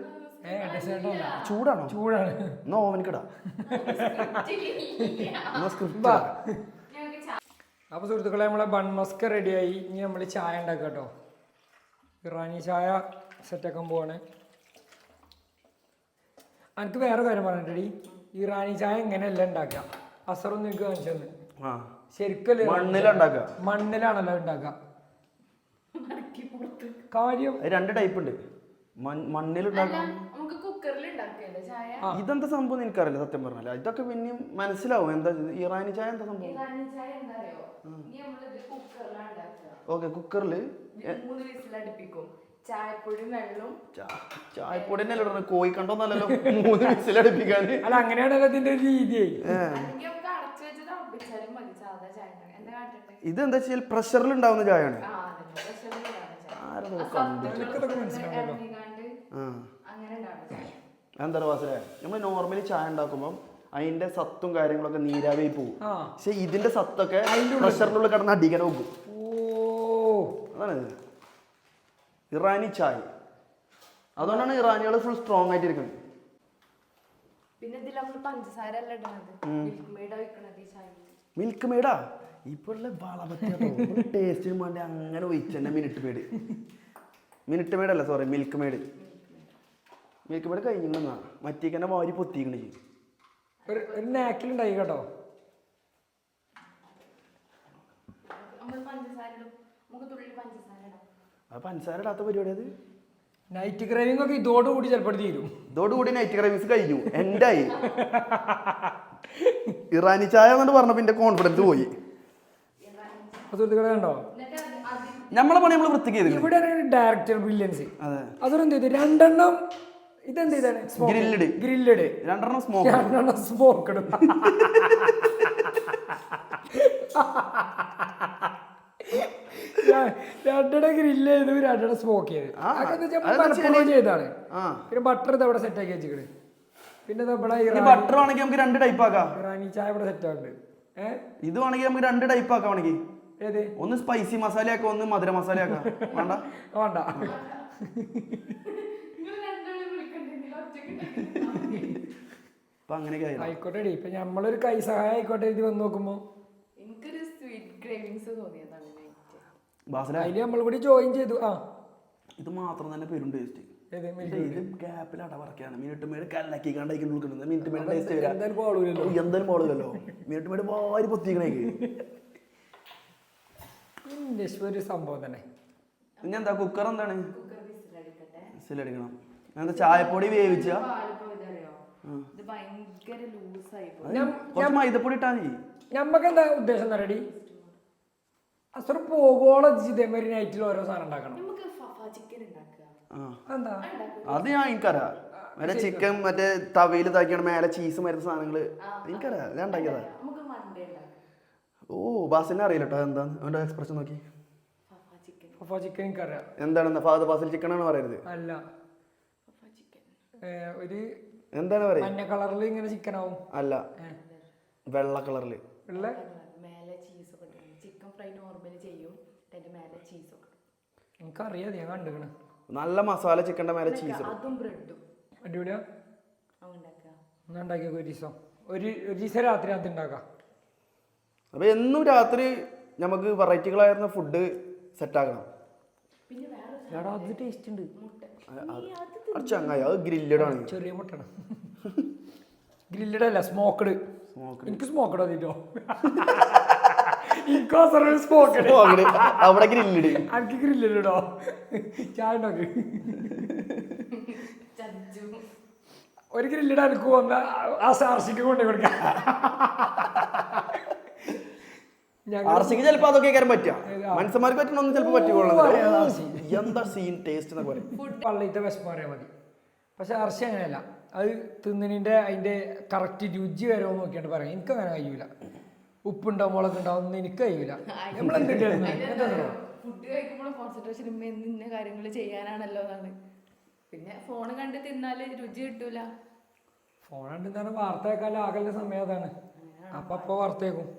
ചൂടാണോ?
ചൂടാണ്.
എന്നാ ഓവനിക്കിടാ.
അപ്പൊ സുഹൃത്തുക്കളെ, നമ്മളെ ബൺമസ്ക് റെഡിയായി. ഇനി നമ്മൾ ചായ ഉണ്ടാക്കാം കേട്ടോ. ഇറാനി ചായ സെറ്റാക്കാൻ പോവാണ്. എനിക്ക് വേറെ കാര്യം പറഞ്ഞിട്ടടി ഇറാനി ചായ എങ്ങനെയല്ല ഉണ്ടാക്കുക അസറൊന്നും എനിക്ക് കാണിച്ചു തന്നെ ശരിക്കല്ലേ മണ്ണിലാണല്ലോ ഉണ്ടാക്കുക കാര്യം
രണ്ട് ടൈപ്പ് ഉണ്ട് മണ്ണിലുണ്ടാക്കാം ഇതെന്താ സംഭവം എനിക്കറിയില്ല സത്യം പറഞ്ഞാൽ ഇതൊക്കെ പിന്നെയും മനസ്സിലാവും എന്താ ഇറാനി ചായ എന്താ സംഭവം ഓക്കെ കുക്കറില് ചായപ്പൊടി തന്നെ ഇടണം കോഴി കണ്ടോന്നല്ലോ 3 വിസിലടുപ്പിക്കാന്
അല്ല അങ്ങനെയാണല്ലോ ഇതിന്റെ രീതി
ഇതെന്താ വെച്ചാൽ പ്രഷറിൽ ഉണ്ടാവുന്ന ചായയാണ് എന്താ വാസേ നമ്മൾ നോർമലി ചായ ഉണ്ടാക്കുമ്പോൾ അതിന്റെ സത്തും കാര്യങ്ങളൊക്കെ നീരാവി പോകും പക്ഷെ ഇതിന്റെ സത്തൊക്കെ പ്രഷറിനുള്ളിൽ കിടന്ന് അടിക്കാൻ നോക്കും അതാണ് ഇറാനി ചായ അതുകൊണ്ടാണ് ഇറാനികൾ ഫുൾ സ്ട്രോങ് ആയിട്ടിരിക്കുന്നത് മിൽക്ക് മെയ്ഡാ ഇപ്പോഴുള്ള ടേസ്റ്റിന് വേണ്ടി അങ്ങനെ ഒഴിച്ചെന്നെ മിനിറ്റ് മെയ്ഡ് അല്ല സോറി മിൽക്ക് മെയ്ഡ് കഴിഞ്ഞാ മറ്റേക്കന്നെ വാരി പൊത്തിക്കണ ചെയ്യും
ഒരു നാക്കിലുണ്ടായി കേട്ടോ
അത് പഞ്ചസാര ഇടാത്ത പരിപാടി അത്
നൈറ്റ് ക്രൈവിംഗ് ഒക്കെ ഇതോടുകൂടി ചിലപ്പോൾ തീരും
ഇതോടുകൂടി നൈറ്റ് ക്രൈവിങ്സ് കഴിഞ്ഞു എന്തായി ഇറാനി ചായ എന്നിട്ട് പറഞ്ഞപ്പോ എന്റെ കോൺഫിഡൻസ് പോയി
കണ്ടോ
നമ്മളെ പണി നമ്മൾ വൃത്തിക്ക് ചെയ്തു
ഇവിടെ ഡയറക്ടർ ബ്രില്യൻസ് അതൊരെന്ത് ചെയ്തു രണ്ടെണ്ണം ഇതെന്ത് ചെയ്താണ് ഗ്രില്ലഡ്
രണ്ടെണ്ണം
സ്മോക്കഡ് രണ്ടെണ്ണം ഗ്രില്ല് ചെയ്തു രണ്ടെണ്ണം സ്മോക്ക് ചെയ്ത് ചെയ്താണ് പിന്നെ ബട്ടർ ഇത് അവിടെ സെറ്റ് ആക്കി വെച്ചിട്ട് പിന്നെ
ബട്ടർ ആണെങ്കിൽ നമുക്ക് 2 ടൈപ്പ് ആക്കാം
ഇറാനി ചായ ഇവിടെ സെറ്റ് ആവുന്നുണ്ട്
ഇത് വേണമെങ്കിൽ നമുക്ക് 2 ടൈപ്പ് ആക്കാം വേണമെങ്കിൽ
ഏത്
ഒന്ന് സ്പൈസി മസാല ആക്കാം ഒന്ന് മധുര മസാല ആക്കാം വേണ്ട
വേണ്ട
അപ്പൊ അങ്ങനെയൊക്കെ
ആയിക്കോട്ടെ ഇപ്പൊ നമ്മളൊരു കൈ സഹായം ആയിക്കോട്ടെ ഇത് വന്ന് നോക്കുമ്പോ
എനിക്കൊരു സ്വീറ്റ് ക്രേവിങ്സ് തോന്നിയതാണ്
അതില് നമ്മൾ കൂടി ജോയിൻ ചെയ്തു
ഇത് മാത്രം തന്നെ പെരും ടേസ്റ്റ് ഗ്യാപ്പിൽ അടവറക്കാണ് മിനിറ്റ് മേട് കലക്കി കണ്ടായിക്കുന്നത് മിനിറ്റ് മേട് ടേസ്റ്റ് എന്തായാലും പോളൂലല്ലോ മിനിറ്റ് മേട് വാരി പൊത്തിക്കണേക്ക്
ഒരു സംഭവം തന്നെ
പിന്നെ എന്താ കുക്കർ എന്താണ് വിസിലടിക്കണം എന്താ ചായപ്പൊടി വേവിച്ച മൈദപ്പൊടി ഇട്ടാ മതി
ഞമ്മക്ക് എന്താ ഉദ്ദേശം റെഡി അസർ പോകോളം ഇതേമാതിരി നൈറ്റിൽ ഓരോ സാധനം ഉണ്ടാക്കണം
അത് ഞാൻ എനിക്കറിയാം മറ്റേ ചിക്കൻ മറ്റേ തവയിൽ ഇതാക്കിയാണ് മേലെ ചീസ് മരുന്ന സാധനങ്ങള് എനിക്കറിയാം ഞാൻ ഉണ്ടാക്കിയതാ ഓ ബാസിനെ അറിയില്ല കേട്ടോ എന്താന്ന് അവന്റെ എക്സ്പ്രഷൻ നോക്കി
ചിക്കൻ എനിക്കറിയാം
എന്താണ് ഫഹദ് ബാസിൽ ചിക്കൻ ആണ് പറയരുത്
അല്ല ഒരു
എന്താണ് പറയുക
മഞ്ഞ കളറിൽ ഇങ്ങനെ ചിക്കൻ ആവും
അല്ല വെള്ള കളറിൽ
എനിക്കറിയാം ഞാൻ കണ്ടുകണ്
നല്ല മസാല ചിക്കൻ്റെ മേലെ ചീസ്
അടിപൊളിയാ ഉണ്ടാക്കിയ ഒരു ദിവസം രാത്രി അത് ഉണ്ടാക്കാം
അപ്പൊ എന്നും രാത്രി നമുക്ക് വെറൈറ്റികളായിരുന്ന ഫുഡ് സെറ്റ് ആക്കണം
അത് ടേസ്റ്റ് ഉണ്ട്
ചങ്ങായി അത് ഗ്രില്ലഡ് ആണ്
ചെറിയ മുട്ടണ് ഗ്രില്ലഡ് അല്ല സ്മോക്കഡ് എനിക്ക് സ്മോക്കഡ് മതിട്ടോ
അവിടെ ഗ്രില്ലഡ്
എനിക്ക് ഗ്രില്ലഡോ ചായ ഉണ്ടാക്കി ഒരു ഗ്രില്ലഡ് എനിക്ക് വന്ന ആ സാർഷിക്ക് കൊണ്ടു കൊടുക്കാം
ആർസിക്ക് ചിലപ്പോ അതൊക്കെ കയറാൻ പറ്റുക മനുഷ്യന്മാർക്ക് പറ്റണൊന്നും ചിലപ്പോൾ പറ്റുള്ളൂ എന്താ സീൻ ടേസ്റ്റ് എന്നൊക്കെ പറയും
പള്ളിത്തെ വിശപ്പ് പറയാൻ മതി പക്ഷെ അർശി അങ്ങനെയല്ല അത് തിന്നതിൻ്റെ അതിൻ്റെ കറക്റ്റ് രുചി വരോ നോക്കിയാണ്ട് പറയാം എനിക്ക് അങ്ങനെ കഴിയൂല ഉപ്പുണ്ടോ മുളകുണ്ടോ ഒന്നും എനിക്ക് കഴിയൂല
ഫുഡ് കഴിക്കുമ്പോൾ കോൺസെൻട്രേഷൻ ഇന്ന കാര്യങ്ങൾ ചെയ്യാനാണല്ലോ എന്നാണ് പിന്നെ ഫോൺ കണ്ട് തിന്നാല് രുചി കിട്ടൂല
ഫോൺ കണ്ട് തിന്നാലും വാർത്ത കേൾക്കാനും ആകലിന്റെ സമയം അതാണ് അപ്പൊ വാർത്തയേക്കും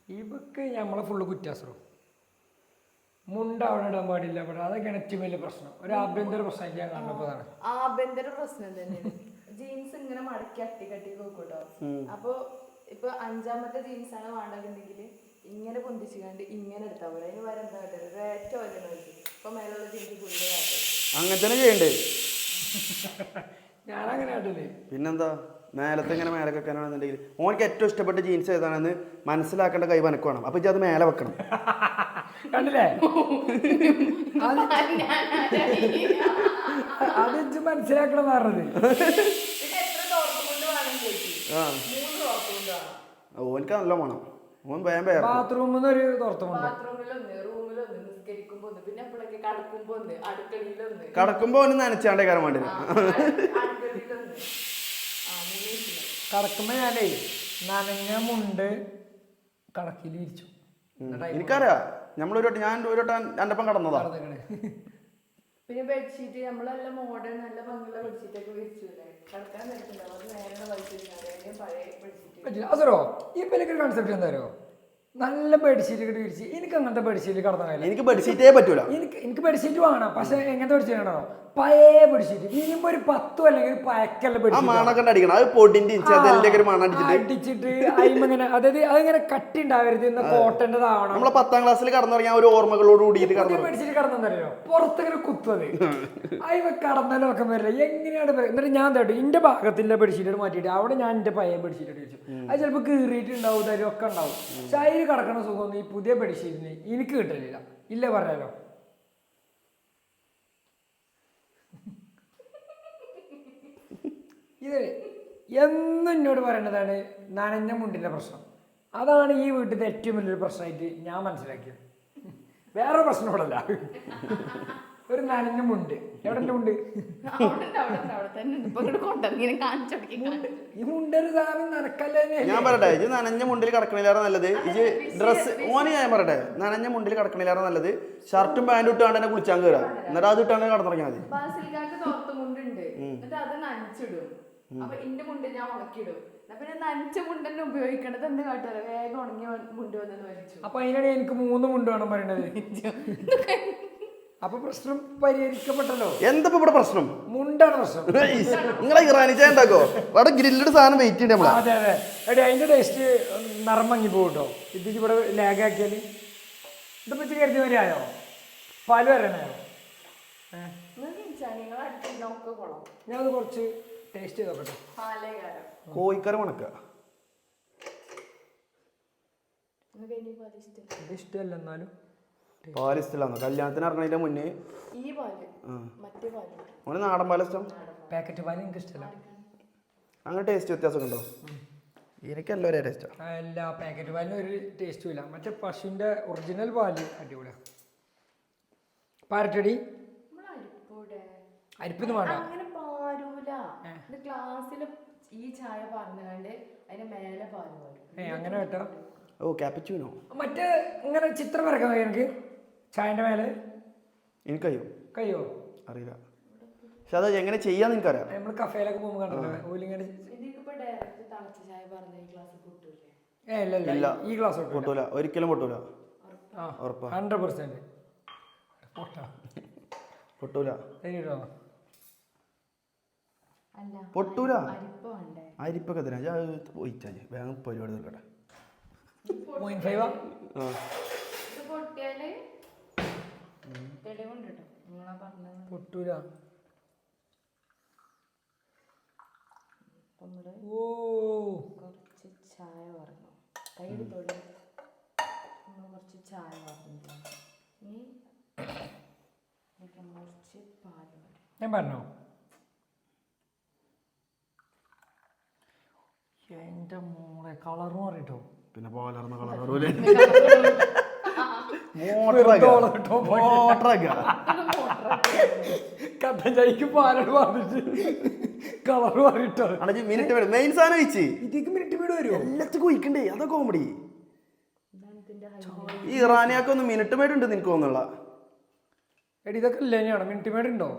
ഇവക്ക് നമ്മളെ ഫുള്ള് കുറ്റാസറും മുണ്ട അവിടെ ഇടാൻ പാടില്ല ഇവിടെ അതൊക്കെയാണ് ഏറ്റവും വലിയ പ്രശ്നം ഒരു ആഭ്യന്തര പ്രശ്നം ഞാൻ കണ്ടപ്പോഴാണ്
ആഭ്യന്തര പ്രശ്നം തന്നെയാണ് ജീൻസ് ഇങ്ങനെ മടക്കി അട്ടി നോക്കൂട്ടോ അപ്പൊ ഇപ്പൊ 5ാമത്തെ ജീൻസ് ആണ് വേണ്ടതെന്നുണ്ടെങ്കിൽ ഇങ്ങനെ പൊന്തിച്ചു കണ്ട് ഇങ്ങനെ എടുത്താൽ പോലെ അതിന് വരെ എന്താ ഏറ്റവും വലിയ നോക്കി ഇപ്പൊ മേലുള്ള ജീൻസ് ഫുള്ള്
അങ്ങനെ തന്നെ ചെയ്യണ്ടേ
ഞാനങ്ങനെ കാട്ടില്ലേ.
പിന്നെന്താ മേലത്തെ ഇങ്ങനെ മേലെ വെക്കാനാണെന്നുണ്ടെങ്കിൽ ഓനക്ക് ഏറ്റവും ഇഷ്ടപ്പെട്ട ജീൻസ് ഏതാണെന്ന് മനസ്സിലാക്കേണ്ട കൈ വനക്ക് വേണം. അപ്പൊ അത് മേലെ വെക്കണം.
കണ്ടില്ലേ അത് ഇജ്ജ് മനസ്സിലാക്കണം പറഞ്ഞത്.
ഓനക്ക് നല്ല വേണം. ഓൻ വേഗം വേറെ
ബാത്റൂമിൽ ഒരു തുറത്തുമുണ്ട്.
കടക്കുമ്പോ ഓന് നനച്ചാണ്ടേ കാരണം വേണ്ടി
കടക്കുമ്പോ ഞാനേ നനഞ്ഞ മുണ്ട് കടക്കിൽ ഇരിച്ചു.
എനിക്കറിയാം. ഞാൻ ഒരു വട്ടം എൻ്റെ ഒപ്പം കടന്നതാ.
പിന്നെ ബെഡ്ഷീറ്റ് നമ്മളെല്ലാം മോഡേൺ നല്ല ഭംഗിയുള്ള ബെഡ്ഷീറ്റ് ഒക്കെ വിരിച്ചില്ലേ കിടക്കാൻ നേരത്തുണ്ടാവും. അത് നേരെ വലിച്ചിരിക്കും. പഴയ ബെഡ്ഷീറ്റ്
അതോ ഈ പേരൊക്കെ കൺസെപ്റ്റ് എന്താ? നല്ല ബെഡ്ഷീറ്റ് കിട്ടി വിരിച്ച്. എനിക്ക് അങ്ങനത്തെ ബെഡ്ഷീറ്റ് കടത്താൻ കഴിയില്ല.
എനിക്ക് ബെഡ്ഷീറ്റേ പറ്റൂല.
എനിക്ക് ബെഡ്ഷീറ്റ് വേണം. പക്ഷെ എങ്ങനത്തെ ബെഡ്ഷീറ്റ് ആണോ? പഴയ ബെഡ്ഷീറ്റ്. ഇനിയിപ്പോ ഒരു 10 അല്ലെങ്കിൽ പഴക്കല്ല
ബെഡ്ഷീറ്റ് അടിക്കണം. അത് പൊടിന്റെ
അടിച്ചിട്ട് അതിങ്ങനെ അതായത് അതിങ്ങനെ കട്ടി ഉണ്ടാവരുത്. കോട്ടന്റെതാവണം.
നമ്മളെ 10ാം ക്ലാസ്സിൽ കടന്നുറങ്ങിയ ഒരു ഓർമ്മകളോട് കൂടിയിട്ട്
ബെഡ്ഷീറ്റ് കടന്നറിയോ? പുറത്തിങ്ങനെ കുത്തത് അതിമ കടന്നാലും ഒക്കെ വരില്ല. എങ്ങനെയാണ് എന്നിട്ട് ഞാൻ തട്ടു എന്റെ ഭാഗത്തിന്റെ ബെഡ്ഷീറ്റ് മാറ്റിയിട്ട് അവിടെ ഞാൻ എന്റെ പഴയ ബെഡ്ഷീറ്റ് വെച്ചു. അത് ചിലപ്പോൾ കീറിയിട്ടുണ്ടാവും, തരൊക്കെ ഉണ്ടാവും. പക്ഷെ അതിൽ കിടക്കണ സുഖമൊന്നും ഈ പുതിയ ബെഡ്ഷീറ്റിന് എനിക്ക് കിട്ടലില്ല. ഇല്ല പറയാലോ. ഇത് എന്നും എന്നോട് പറയേണ്ടതാണ് നനഞ്ഞ മുണ്ടിന്റെ പ്രശ്നം. അതാണ് ഈ വീട്ടിലെ ഏറ്റവും വലിയൊരു പ്രശ്നമായിട്ട് ഞാൻ മനസ്സിലാക്കിയത്. വേറെ പ്രശ്നം ഇവിടെ അല്ല. ഒരു നനഞ്ഞ മുണ്ട്. എവിടെ മുണ്ട്? ഈ മുണ്ടൊരു സാധനം നനക്കല്ലേ.
ഞാൻ പറയട്ടെ, ഇത് നനഞ്ഞ മുണ്ടിൽ കിടക്കണില്ലാറെ നല്ലത് ഇത് ഡ്രസ്സ്. ഓന് ഞാൻ പറയട്ടെ, നനഞ്ഞ മുണ്ടിൽ കിടക്കണില്ലാറെ നല്ലത് ഷർട്ടും പാൻറ്റും ഇട്ടാണ്ട് തന്നെ കുളിച്ചാൻ കയറാം. എന്നിട്ട് അത് ഇട്ടാണ്ട് കടന്നിറങ്ങിയാൽ മതി.
അത് നനച്ചിടും. അപ്പൊ ഇന്റെ മുണ്ട് ഞാൻ ഉണക്കിയിടും. പിന്നെ നനച്ച മുണ്ട് തന്നെ ഉപയോഗിക്കണത് എന്ത് കാട്ടുക? വേഗം ഉണങ്ങിയ മുണ്ട് വന്നെന്ന് വലിച്ചു.
അപ്പൊ അതിനാണ് എനിക്ക് 3 മുണ്ട് വേണം പറയണത്. അപ്പൊ പ്രശ്നം പരിഹരിക്കപ്പെട്ടല്ലോ.
എന്താ ഇവിടെ പ്രശ്നം?
മുണ്ടാണ് പ്രശ്നം.
നിങ്ങളെ ഇറാനി ചായ ഉണ്ടാക്കോ? അവിടെ ഗ്രില്ലഡ് സാധനം വെയിറ്റ് ഉണ്ട്.
അതെ അതെ. എടി അതിന്റെ ടേസ്റ്റ് നറമങ്ങി പോകട്ടോ. ഇതിക്ക് ഇവിടെ ലാഗാക്കിയാല് ഇതിപ്പോ കരുതി വരെയായോ? പാല് വരാനായോ? ഞാനത് കുറച്ച് ടേസ്റ്റ് ചെയ്ത് നോക്കട്ടെ.
കോഴിക്കറി മണക്ക
ഇഷ്ടമല്ല എന്നാലും
പാലിഷ്ടല്ലാന്നോ? കല്യാണത്തിന് ഇറങ്ങണതിന്റെ മുന്നേ ഓന് നാടൻ പാലിഷ്ടം.
പാക്കറ്റ് പാല് എനിക്ക് ഇഷ്ടമല്ല.
അങ്ങനെ ടേസ്റ്റ് വ്യത്യാസമൊക്കെ ഉണ്ടോ? എനിക്കല്ല ഒരേ ടേസ്റ്റാ.
അല്ല, പാക്കറ്റ് പാലിന് ഒരു ടേസ്റ്റും ഇല്ല. മറ്റേ പശുവിന്റെ ഒറിജിനൽ പാല് അടിപൊളിയാ. പാരട്ടടി അരിപ്പൊന്നും വേണ്ട.
ഈ ചായ പറഞ്ഞാണ്ട് അതിന്റെ മേലെ പാല് പോലും
അങ്ങനെ കേട്ടോ.
ഓ ക്യാപ്പച്ചൂനോ?
മറ്റേ ഇങ്ങനെ ചിത്രം വരക്കാൻ കഴിയും എനിക്ക് ചായന്റെ മേലെ?
എനിക്കയ്യോ
കഴിയോ
അറിയില്ല. പക്ഷെ അത് എങ്ങനെ ചെയ്യാന്ന് എനിക്കറിയാം.
നമ്മള് കഫേയിലൊക്കെ പോകുമ്പോ കണ്ടില്ലേ ഓലിങ്ങനെ. ഇല്ല ഈ ഗ്ലാസ്
പൊട്ടൂല, ഒരിക്കലും പൊട്ടൂല.
100%
പൊട്ടൂല. പൊട്ടൂല. അരിപ്പൊക്കെ തരാം. ഞാൻ പോയിച്ചാ വേഗം പരിപാടി തീർക്കട്ടെ.
പൊട്ടൂല.
കുറച്ച് ചായ പറഞ്ഞു കയ്യിൽ തൊഴിൽ കുറച്ച് ചായ പറഞ്ഞില്ല. ഇനി കുറച്ച് പാല്
ഞാൻ പറഞ്ഞോ? എന്റെ മോളെ കളർ മാറിട്ടോ.
പിന്നെ പാലർന്ന കളർ
കട്ടഞ്ചായിക്ക് പാലോട് പറഞ്ഞിട്ട് കളർ മാറിട്ടോ.
മിനിറ്റ് മെയിൻ സാധനം വെച്ച്
ഇതിക്ക് മിനിറ്റ് വീട് വരുമോ?
എല്ലാത്തും ഒഴിക്കണ്ടേ? അതാ കോമഡി. ഈ ഇറാനിയൊക്കെ ഒന്ന് മിനിറ്റ് മേഡ് ഉണ്ട് നിനക്ക് തോന്നുള്ള.
എടി ഇതൊക്കെ ഇല്ല തന്നെയാണോ? മിനിറ്റ് മേഡ് ഉണ്ടോ?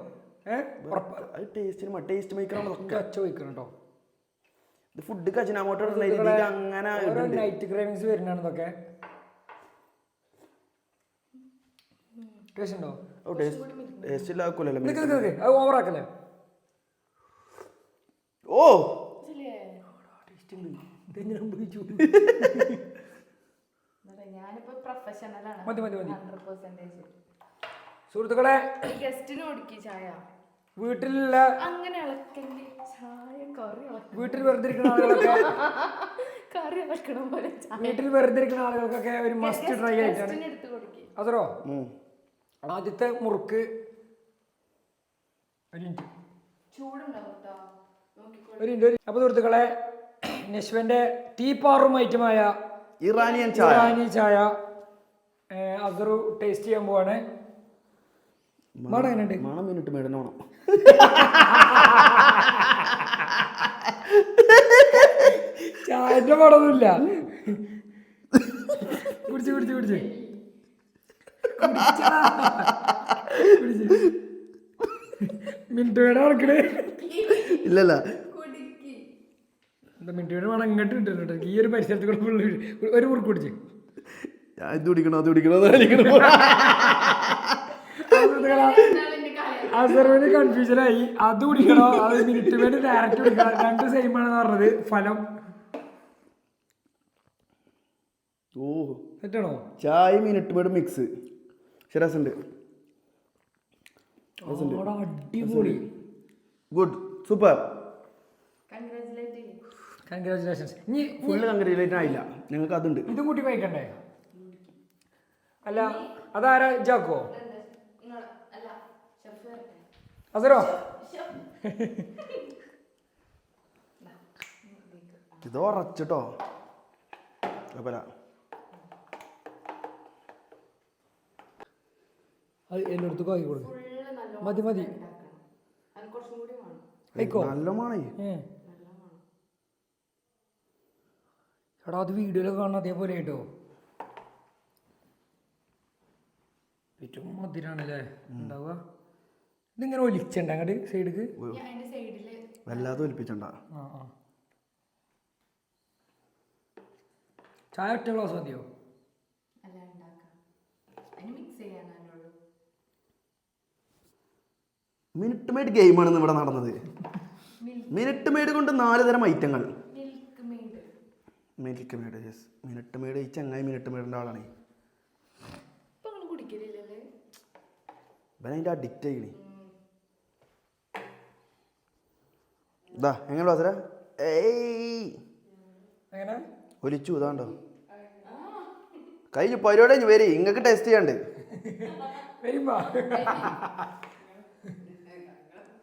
ടേസ്റ്റ് മേക്കറാണ്
അച്ഛ വയ്ക്കണോ?
ഫുഡ് കജിനാമോട്ടോ അങ്ങനെ
നൈറ്റ് ക്രേവിങ്സ് വരുന്നതാണ് ഇതൊക്കെ. ടേസ്റ്റ് ഉണ്ടോ?
ടേസ്റ്റ് ഇല്ലാക്കൂലല്ലോ.
അത് ഓവറാക്കല്ലേ?
ഓ
ഞാനിപ്പോ പ്രൊഫഷണലാണ്.
മതി മതി മതി.
100%.
സുഹൃത്തുക്കളെ,
ഗസ്റ്റിന് കൊടുക്കി ചായ.
വീട്ടിലുള്ള
അങ്ങനെ ഇളക്കല്ലേ ചായ കറി ഇളക്കണം
വീട്ടിൽ വെറുതെ ഇരിക്കുന്ന ആളുകളൊക്കെ
കറി ഇളക്കണം പോലെ
വീട്ടിൽ വെറുതെ ഇരിക്കുന്ന ആളുകൾക്കൊക്കെ ഒരു മസ്റ്റ് ട്രൈ ആയിട്ടാണ്.
എടുത്ത് കൊടുക്കും.
അതോ ആദ്യത്തെ മുറുക്ക് ഒരു മിനിറ്റ്
ചൂടുണ്ടാവും കേട്ടോ നോക്കിക്കോളൂ.
ഒരു മിനിറ്റ്. അപ്പൊ സുഹൃത്തുക്കളെ നശ്വന്റെ തീപ്പാറും ഐറ്റമായ
ഇറാനിയൻ
ചായ അസറു ടേസ്റ്റ് ചെയ്യാൻ പോവാണ്. മണം എങ്ങനെയുണ്ട്?
മണം മിനിറ്റ് മേടനോണം.
ചായന്റെ മണമൊന്നുമില്ല. കുടിച്ച് കുടിച്ച് കുടിച്ച് മിനിറ്റ് വേണം നടക്കണേ.
ഇല്ലല്ല
കുടിക്ക്.
എന്താ മിനിറ്റ് വേണം മണം ഇങ്ങോട്ട് കിട്ടുന്നുണ്ട്. ഈ ഒരു പരിസരത്ത് കൂടെ ഫുള്ള് ഒരു മുറുക്ക് കുടിച്ച്
ഞാൻ ഇത് കുടിക്കണോ അത് കുടിക്കണോ അതായിരിക്കണം.
അസറുവിന് കൺഫ്യൂഷനായി. അത് കുടിക്കണോ അത് മിനിറ്റ് വേണ്ടി ഡയറക്റ്റ് കുടിക്കണം, രണ്ട് സെയിം ആണെന്ന് പറഞ്ഞത്. ഫലം
ഓ
തെറ്റാണോ?
ചായ മിനിറ്റ് മേട് മിക്സ് രസമുണ്ട്.
അടിപൊളി,
ഗുഡ്, സൂപ്പർ,
കൺഗ്രാചുലേഷൻസ്. ഇനി
ഫുള്ള് കൺഗ്രാജുലേറ്റ് ആയില്ല, ഞങ്ങൾക്ക് അതുണ്ട്.
ഇതും കൂട്ടി കഴിക്കണ്ടേ? അല്ല അതാരാ ജാക്കോ
അല്ല ഷെഫ് വരട്ടെ.
അസറോ?
ഇത് ഉറച്ചിട്ടോ കുഴപ്പമില്ല.
അത് എല്ലായിടത്തും ആക്കി കൊടുക്കും.
ഫുള്ള് നല്ലോണം
മതി മതി
ഉണ്ടാക്കണം. അത് കുറച്ചും കൂടി വേണം.
ആയിക്കോ.
നല്ല മാണേ.
എടാ അത് വീഡിയോയിലൊക്കെ കാണുന്ന അതേപോലെ കേട്ടോ. ഏറ്റവും മധുരാണല്ലേ ഉണ്ടാവുക. ഇതിങ്ങനെ ഒലിച്ചുണ്ട് അങ്ങോട്ട് സൈഡിക്ക്.
അതിന്റെ സൈഡില്
വല്ലാതെ ഒലിപ്പിച്ചണ്ട.
ആ ആ ചായ ഒറ്റ ഗ്ലാസ് മതിയോ?
അല്ല ഉണ്ടാക്കാം. അതിന് മിക്സ് ചെയ്യാനുള്ളൂ.
മിനിറ്റ് മെയ്ഡ് ഗെയിമാണ് ഇവിടെ നടന്നത്. മിനിറ്റ് മെയ്ഡ് കൊണ്ട് 4 തരം ഐറ്റങ്ങൾ.
Milk made.
Milk made, yes. Minute made ഈ ചങ്ങായി മിനിറ്റ് മെയ്ഡിൻ്റെ ആളാണ്.
ഇപ്പൊ നിങ്ങൾ കുടിക്കലില്ലല്ലേ?
ഇവൻ അതിൻ്റെ അഡിക്റ്റ് ആയിക്കണേ. ഇതാ എങ്ങനെ വാസര? ഏയ്
എങ്ങനെ
ഒലിച്ചു ഇതാണ്ടോ കഴിഞ്ഞു പരിപാടി വരി. ഇങ്ങക്ക് ടെസ്റ്റ് ചെയ്യാണ്ട്
വരുമ്പോ.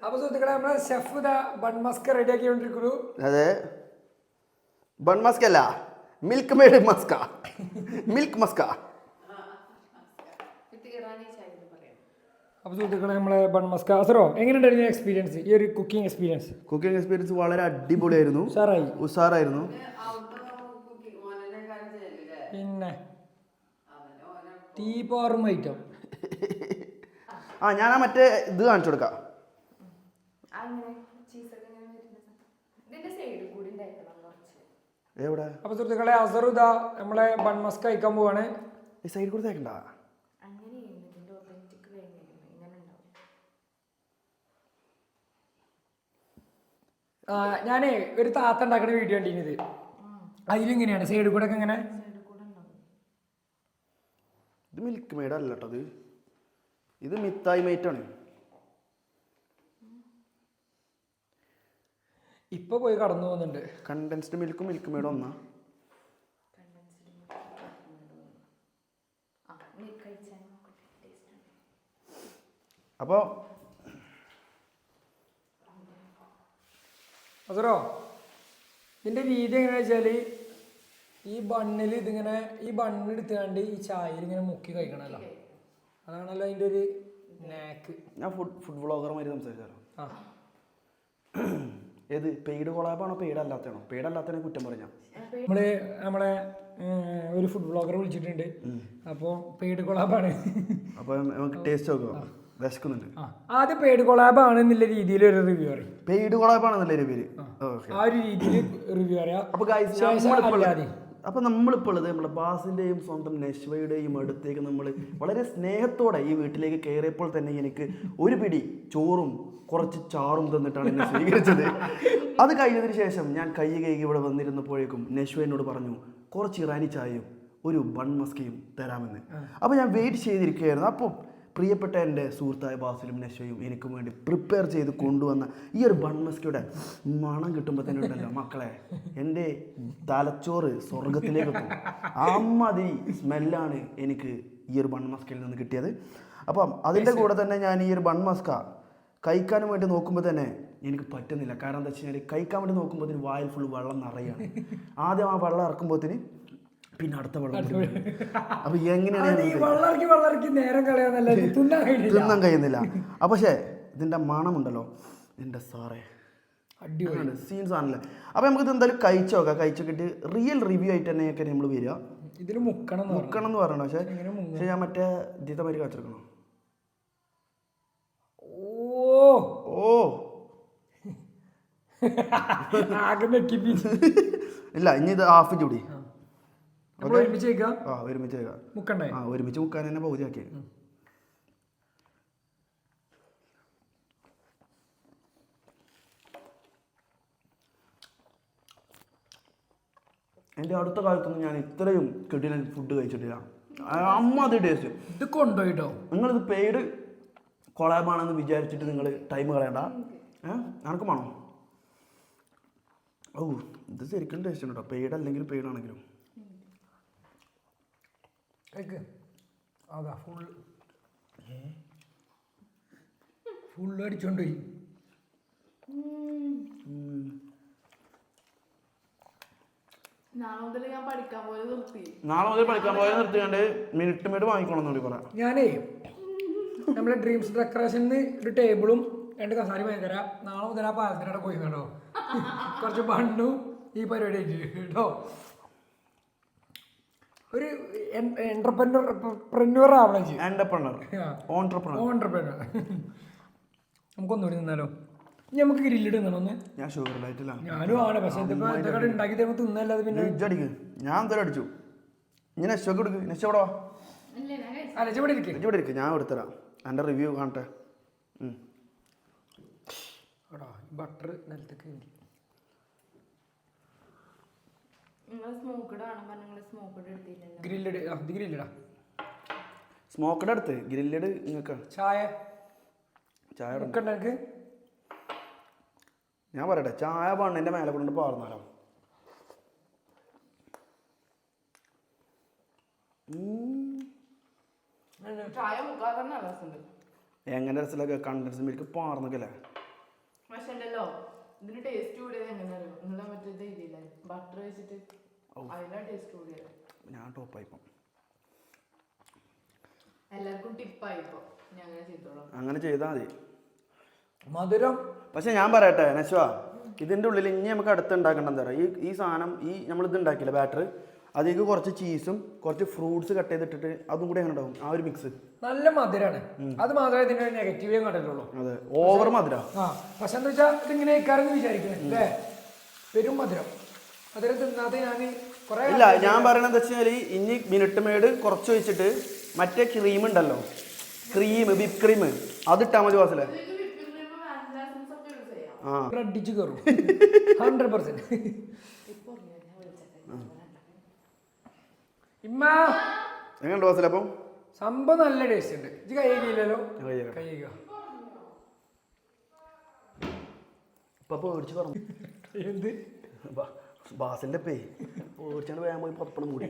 അപ്പൊ സുഹൃത്തുക്കളെ നമ്മളെ ഷെഫ് ഇതാ ബൺ മസ്ക റെഡി ആക്കിക്കൊണ്ടിരിക്കുന്നു.
അതെ, ബൺ മസ്ക അല്ല, Milkmaid maska, milk maska.
ഇത് ഇറാനി ചായ എന്ന് പറയാം.
അപ്പൊ സുഹൃത്തുക്കളെ നമ്മളെ ബൺ മസ്ക. അസറോ എങ്ങനെയുണ്ടായിരുന്നു എക്സ്പീരിയൻസ്, ഈ ഒരു കുക്കിംഗ് എക്സ്പീരിയൻസ്?
കുക്കിംഗ് എക്സ്പീരിയൻസ് വളരെ അടിപൊളിയായിരുന്നു, ഉഷാറായിരുന്നു.
പിന്നെ തീപാറും ഐറ്റം.
ആ ഞാൻ ആ മറ്റേ ഇത് കാണിച്ചു കൊടുക്കാം.
അങ്ങനെ ചീസൊക്കെ ഇങ്ങനെ വരുന്ന ഇതിന്റെ സൈഡിൽ കൂടി ഉണ്ടാക്കണം കുറച്ച്.
എവിടെ?
അപ്പൊ സുഹൃത്തുക്കളെ അസറു ഇതാ നമ്മളെ ബൺ മസ്ക കഴിക്കാൻ പോവാണ്.
ഈ സൈഡിൽ കൂടെ തേക്കണ്ട.
അങ്ങനെയാണ് ഇതിന്റെ ഒതന്റിക് കഴിഞ്ഞിരുന്നു. ഇങ്ങനെ ഉണ്ടാവും.
ഞാനേ ഒരു താത്ത ഉണ്ടാക്കുന്ന വീഡിയോ കണ്ടിരുന്നത്. അതിലിങ്ങനെയാണ് സൈഡിൽ കൂടെ ഒക്കെ ഇങ്ങനെ.
സൈഡിൽ കൂടെ ഉണ്ടാവും.
ഇത് മിൽക്ക് മെയ്ഡ് അല്ല കേട്ടോ, ഇത് മിത്തായി മൈറ്റാണ്.
ഇപ്പൊ പോയി കടന്നു പോകുന്നുണ്ട്.
കണ്ടൻസ്ഡ് മിൽക്കും മിൽക്ക് മെയ്ഡും ഒന്നാ. അപ്പോൾ
അസറോ ഇതിന്റെ രീതി എങ്ങനെയാ വെച്ചാല് ഈ ബണ്ണിൽ ഇതിങ്ങനെ ഈ ബണ്ണെടുത്തുകൊണ്ട് ഈ ചായയിൽ ഇങ്ങനെ മുക്കി കഴിക്കണല്ലോ. അതാണല്ലോ അതിന്റെ ഒരു നാക്ക്.
ഞാൻ ഫുഡ് വ്ളോഗർമാര് സംസാരിച്ചാലോ?
ആ
ഏത് പെയ്ഡ് കൊളാബാണോ പെയ്ഡ് അല്ലാത്തതാണോ? പെയ്ഡ് അല്ലാത്തതിനെ കുറ്റം പറഞ്ഞാൽ
നമ്മളെ ഒരു ഫുഡ് വ്ളോഗർ വിളിച്ചിട്ടുണ്ട്. അപ്പോൾ പെയ്ഡ് കൊളാബാണ്.
അപ്പോൾ നമുക്ക് ടേസ്റ്റ് നോക്കുക, വിശക്കുന്നുണ്ട്.
ആദ്യം പെയ്ഡ് കൊളാബാണ് എന്നുള്ള രീതിയിൽ ഒരു റിവ്യൂ അറിയാം.
പെയ്ഡ് കൊളാബാണെന്നല്ലേ പേര്.
ആ ഒരു രീതിയിൽ റിവ്യൂ അറിയാം.
അപ്പോൾ നമ്മളിപ്പോൾ ഉള്ളത് നമ്മളെ ബാസിൻ്റെയും സ്വന്തം നശ്വയുടെയും അടുത്തേക്ക് നമ്മൾ വളരെ സ്നേഹത്തോടെ ഈ വീട്ടിലേക്ക് കയറിയപ്പോൾ തന്നെ എനിക്ക് ഒരു പിടി ചോറും കുറച്ച് ചാറും തന്നിട്ടാണ് എന്നെ സ്വീകരിച്ചത്. അത് കഴിഞ്ഞതിന് ശേഷം ഞാൻ കൈ കൈകി ഇവിടെ വന്നിരുന്നപ്പോഴേക്കും നശ്വ എന്നോട് പറഞ്ഞു കുറച്ച് ഇറാനി ചായയും ഒരു ബൺ മസ്കയും തരാമെന്ന്. അപ്പോൾ ഞാൻ വെയിറ്റ് ചെയ്തിരിക്കുകയായിരുന്നു. അപ്പോൾ പ്രിയപ്പെട്ട എൻ്റെ സുഹൃത്തായ ബാസിലും നശയും എനിക്കും വേണ്ടി പ്രിപ്പയർ ചെയ്ത് കൊണ്ടുവന്ന ഈ ഒരു ബൺമസ്കയുടെ മണം കിട്ടുമ്പോൾ തന്നെ ഉണ്ടല്ലോ മക്കളെ, എൻ്റെ തലച്ചോറ് സ്വർഗത്തിലേക്ക് എത്തും. അമ്മാതിരി സ്മെല്ലാണ് എനിക്ക് ഈ ഒരു ബൺമസ്കയിൽ നിന്ന് കിട്ടിയത്. അപ്പം അതിൻ്റെ കൂടെ തന്നെ ഞാൻ ഈ ഒരു ബൺമസ്ക കഴിക്കാനും വേണ്ടി നോക്കുമ്പോൾ തന്നെ എനിക്ക് പറ്റുന്നില്ല. കാരണം എന്താ വെച്ച് കഴിഞ്ഞാൽ കഴിക്കാൻ വേണ്ടി നോക്കുമ്പോഴത്തേന് വായിൽ ഫുൾ വെള്ളം നിറയാണ്. ആദ്യം ആ വെള്ളം ഇറക്കുമ്പോഴത്തേന് പിന്നെ അടുത്ത വെള്ളം. അപ്പൊ എങ്ങനെയാണ് തിന്നാൻ കഴിയുന്നില്ല. അപ്പൊ പക്ഷേ ഇതിന്റെ മണമുണ്ടല്ലോ എൻ്റെ സാറേ, അടിപൊളി സീൻസ് ആണല്ലേ. അപ്പൊ നമുക്ക് ഇത് എന്തായാലും കഴിച്ചു നോക്കാം. കഴിച്ചോക്കിട്ട് റിയൽ റിവ്യൂ ആയിട്ട് തന്നെയൊക്കെ നമ്മൾ വരിക.
ഇതിൽ മുക്കണം
എന്ന് പറയണം. പക്ഷെ ഞാൻ മറ്റേ ഇതിന്റെ മാതിരി കാച്ചെടുക്കണം. ഓ ഇല്ല, ഇനി ഇത് ഹാഫ് ചൂടി ഒരുമിച്ച് മുക്കാൻ തന്നെ പകുതിയാക്കി. എൻ്റെ അടുത്ത കാലത്തൊന്നും ഞാൻ ഇത്രയും കിടിലൻ ഫുഡ് കഴിച്ചിട്ടില്ല. അമ്മാതി ടേസ്റ്റ്.
ഇത് കൊണ്ടുപോയിട്ടോ
നിങ്ങളിത് പെയ്ഡ് കൊളാബാണെന്ന് വിചാരിച്ചിട്ട് നിങ്ങൾ ടൈം കളയണ്ട. എനക്ക് വേണോ? ഓ ഇത് ശരിക്കും ടേസ്റ്റ് ഉണ്ട് കേട്ടോ. പെയ്ഡ് അല്ലെങ്കിലും പെയ്ഡ് ആണെങ്കിലും.
അതാ ഫുള്ള് അടിച്ചോണ്ട് പോയി.
നാളെ മുതൽ പഠിക്കാൻ പോയത്
നിർത്തിയാണ്ട് മിനിറ്റ് മേട് വാങ്ങിക്കോളെന്നോടി പറയാം.
ഞാനേ നമ്മുടെ ഡ്രീംസ് ഡെക്കറേഷന് ഒരു ടേബിളും 2 കസാരി ഭയങ്കര നാളെ മുതൽ ആ പാലത്തിനോടെ പോയി കേട്ടോ. കുറച്ച് ബണ്ണും ഈ പരിപാടി ആയിട്ട് കേട്ടോ. ഒരു എന്റർപ്രന്യൂർ ആവണം നമുക്കൊന്നുകൂടി നിന്നാലോ? നമുക്ക് ഗ്രില്ലിട്ട് തിന്നണോന്ന്.
ഞാൻ ഷുഗറിലായിട്ടില്ല.
ഞാനും ആണ്. പക്ഷെ ഇതിപ്പോ എന്തൊക്കെ ഉണ്ടാക്കി തരുമ്പോൾ തിന്നല്ലാതെ പിന്നെ
ഞാൻ എന്തായാലും അടിച്ചു. ഇങ്ങനെ ഇവിടെ ഇരിക്കും. ഞാൻ എടുത്തരാം. എൻ്റെ റിവ്യൂ കാണട്ടെ.
ബട്ടർ നിലത്തേക്ക്
സ്മോക്കഡ് എടുത്ത് ഗ്രില്ലഡ് നിങ്ങൾക്ക്
ചായ
ഞാൻ പറയട്ടെ, ചായ പണ്ണിൻ്റെ മേലെ കൊണ്ട് പാർന്നാലോ? എങ്ങനെ രസത്തിലൊക്കെ കണ്ടൻസ് മിൽക്ക് പാർന്നൊക്കെ ഞാൻ ടോപ്പായിപ്പോ അങ്ങനെ ചെയ്താൽ മതി.
മധുരം
പക്ഷെ ഞാൻ പറയട്ടെ നശ്വാ, ഇതിൻ്റെ ഉള്ളിൽ ഇനി നമുക്ക് അടുത്ത് ഉണ്ടാക്കേണ്ട എന്താ പറയുക, ഈ സാധനം നമ്മളിത് ഉണ്ടാക്കില്ല ബാറ്റർ, അതിലേക്ക് കുറച്ച് ചീസും കുറച്ച് ഫ്രൂട്ട്സ് കട്ട് ചെയ്തിട്ടിട്ട് അതും കൂടി അങ്ങനെ ഉണ്ടാവും. ആ ഒരു മിക്സ്
നല്ല മധുരമാണ്. അത് മാത്രമേ ഇതിന്റെ നെഗറ്റീവേ കണ്ടിട്ടുള്ളൂ.
അതെ, ഓവർ മധുരം.
പക്ഷെ എന്താ വെച്ചാൽ ഇതിങ്ങനെ ഇക്കാരെന്ന് വിചാരിക്കുന്നത് അല്ലേ, പെരും മധുരം. മധുരം തിന്നാതെ
ഇല്ല, ഞാൻ പറയണത് എന്താ വെച്ചാൽ ഇനി മിനിറ്റ് മേട് കുറച്ച് വെച്ചിട്ട് മറ്റേ ക്രീം ഉണ്ടല്ലോ, വിപ്പ് ക്രീം, അതിട്ടാൽ മതി വാസലെ.
അടിച്ചു കയറും 100%.
എങ്ങനെയുണ്ട് വാസല? അപ്പം
സംഭവം നല്ല ടേസ്റ്റ് ഉണ്ട്. ഇത് കഴിയില്ലല്ലോ, കഴിയുക എന്ത്
ബാസിന്റെ പേ ഓടിച്ചാണ്ട് വേഗം പോയി പപ്പടം കൂടി.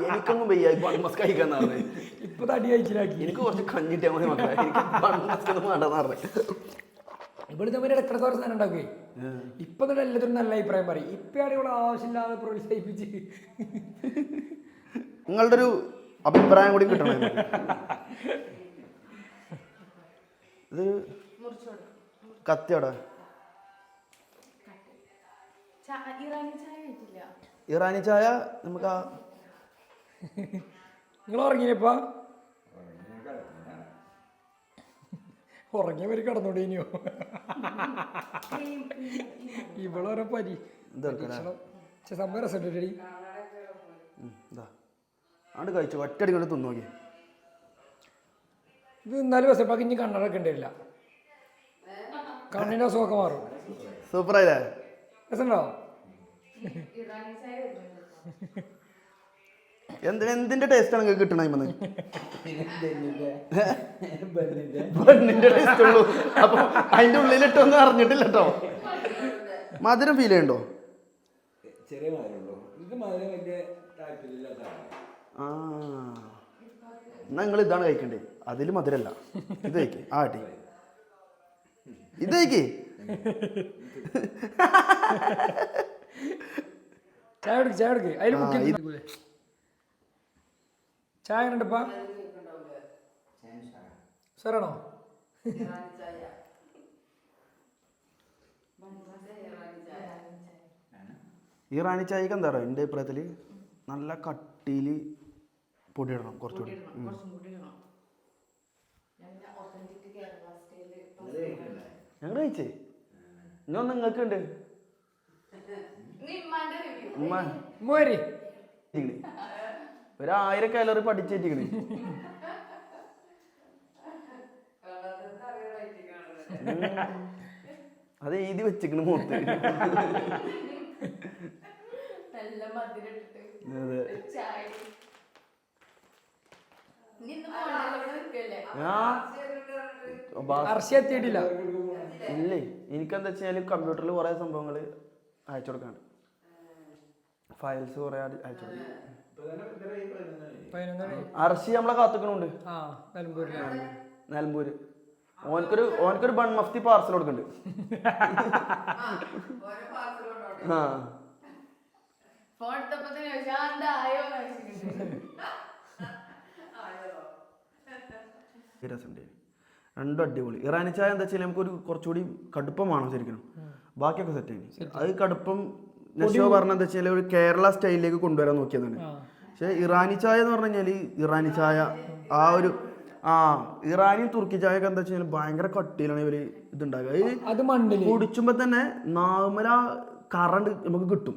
എനിക്കൊന്നും വയ്യ ബൺമസ്ക് കഴിക്കാന്ന് പറഞ്ഞത്.
ഇപ്പൊ തടി കഴിച്ചിലാക്കി.
എനിക്ക് കുറച്ച് കഞ്ഞിട്ടാൽ മതി മക്കളെ, എനിക്ക് ബൺമസ്ക് ഒന്നും വേണ്ടെന്ന് പറഞ്ഞത്.
ഇവിടെ തമ്മിൽ ഇടക്കിടക്ക് ഒരു സാധനം ഉണ്ടാക്കുകയെ. ഇപ്പൊ തന്നെ എല്ലാത്തിനും നല്ല അഭിപ്രായം പറയും. ഇപ്പയാണ് ഇവിടെ ആവശ്യമില്ലാതെ പ്രോത്സാഹിപ്പിച്ച്.
നിങ്ങളുടെ ഒരു അഭിപ്രായം കൂടി കിട്ടണം. ഇത് കത്തിയോടെ ഇറാനി ചായ നമുക്ക്
നിങ്ങൾ ഉറങ്ങിയപ്പാ? ഉറങ്ങിയവര് കിടന്നോടെ ഇനിയോ? ഇവളോരോ പരി സംഭവം രസമുണ്ടടി.
ആണ്ട് കഴിച്ചു ഒറ്റടി കൊണ്ട് തിന്നോക്കി.
ഇത് എന്നാലും വിശപ്പാക്കി ഇനി കണ്ണടക്ക ഉണ്ടായില്ല, കണ്ണിന്റെ അസുഖമൊക്കെ മാറും.
സൂപ്പറായില്ലേ?
രസമുണ്ടോ?
എന്തിന്റെ ടേസ്റ്റ് ആണ് നിങ്ങൾക്ക് കിട്ടണ ഇമ്മന്ന് ബണ്ണിന്റെ ടേസ്റ്റ് ഉള്ളൂ. അപ്പൊ അതിന്റെ ഉള്ളിലിട്ടൊന്നും അറിഞ്ഞിട്ടില്ല കേട്ടോ. മധുരം ഫീൽ ചെയ്യണ്ടോ?
ചെറിയ മധുരമുള്ളൂ. ഇത് മധുരം വലിയ താല്പര്യമില്ലാത്തതാണ്.
ആ എന്നാ നിങ്ങൾ ഇതാണ് കഴിക്കണ്ടേ. അതില് മധുരല്ല. ഇത് കഴിക്കേ ആട്ടി ഇത് കഴിക്കേ.
ചായ കൊടുക്ക് അതിൽ മുക്കി ചായ കണ്ടപ്പാ സാറാണോ?
ഈ റാണി ചായക്ക് എന്താ പറയുക എൻ്റെ അഭിപ്രായത്തിൽ നല്ല കട്ടിയിൽ പൊടി ഇടണം കുറച്ചുകൂടി. ഞങ്ങൾ കഴിച്ചേ ഇനി നിങ്ങൾക്ക് ഉണ്ട്
മോരി
1000 കാലറി പഠിച്ചേറ്റിക്കണ്. അത് എഴുതി വെച്ചിക്കണ് മുഖത്ത്.
എത്തിയിട്ടില്ല.
ഇല്ലേ എനിക്കെന്താ വെച്ചാൽ കമ്പ്യൂട്ടറിൽ കുറെ സംഭവങ്ങൾ അയച്ചു കൊടുക്കാണ്ട് ഫയൽസ് കുറെ അയച്ചു കൊടുക്കാം. അർഷി നമ്മളെ കാത്തുക്കണുണ്ട് നിലമ്പൂര്. ഓനക്കൊരു ബൺ മഫ്തി പാർസൽ കൊടുക്കുന്നുണ്ട്. രസമുണ്ട്, രണ്ടും അടിപൊളി. ഇറാനി ചായ എന്താ വെച്ചാൽ നമുക്കൊരു കുറച്ചുകൂടി കടുപ്പം വേണം ശരിക്കും. ബാക്കിയൊക്കെ സെറ്റ് ആയി. അത് കടുപ്പം നശോ പറഞ്ഞ എന്താ വെച്ചാൽ ഒരു കേരള സ്റ്റൈലിലേക്ക് കൊണ്ടുവരാൻ നോക്കിയതാണ്. പക്ഷെ ഇറാനി ചായ എന്ന് പറഞ്ഞു കഴിഞ്ഞാൽ ഇറാനി ചായ ആ ഒരു ഇറാനിയും തുർക്കി ചായ ഒക്കെ എന്താ വെച്ചാൽ ഭയങ്കര കട്ടിയിലാണ് ഇവര് ഇതുണ്ടാക്കുക. കുടിച്ചുമ്പോ തന്നെ നാമല കറണ്ട് നമുക്ക് കിട്ടും.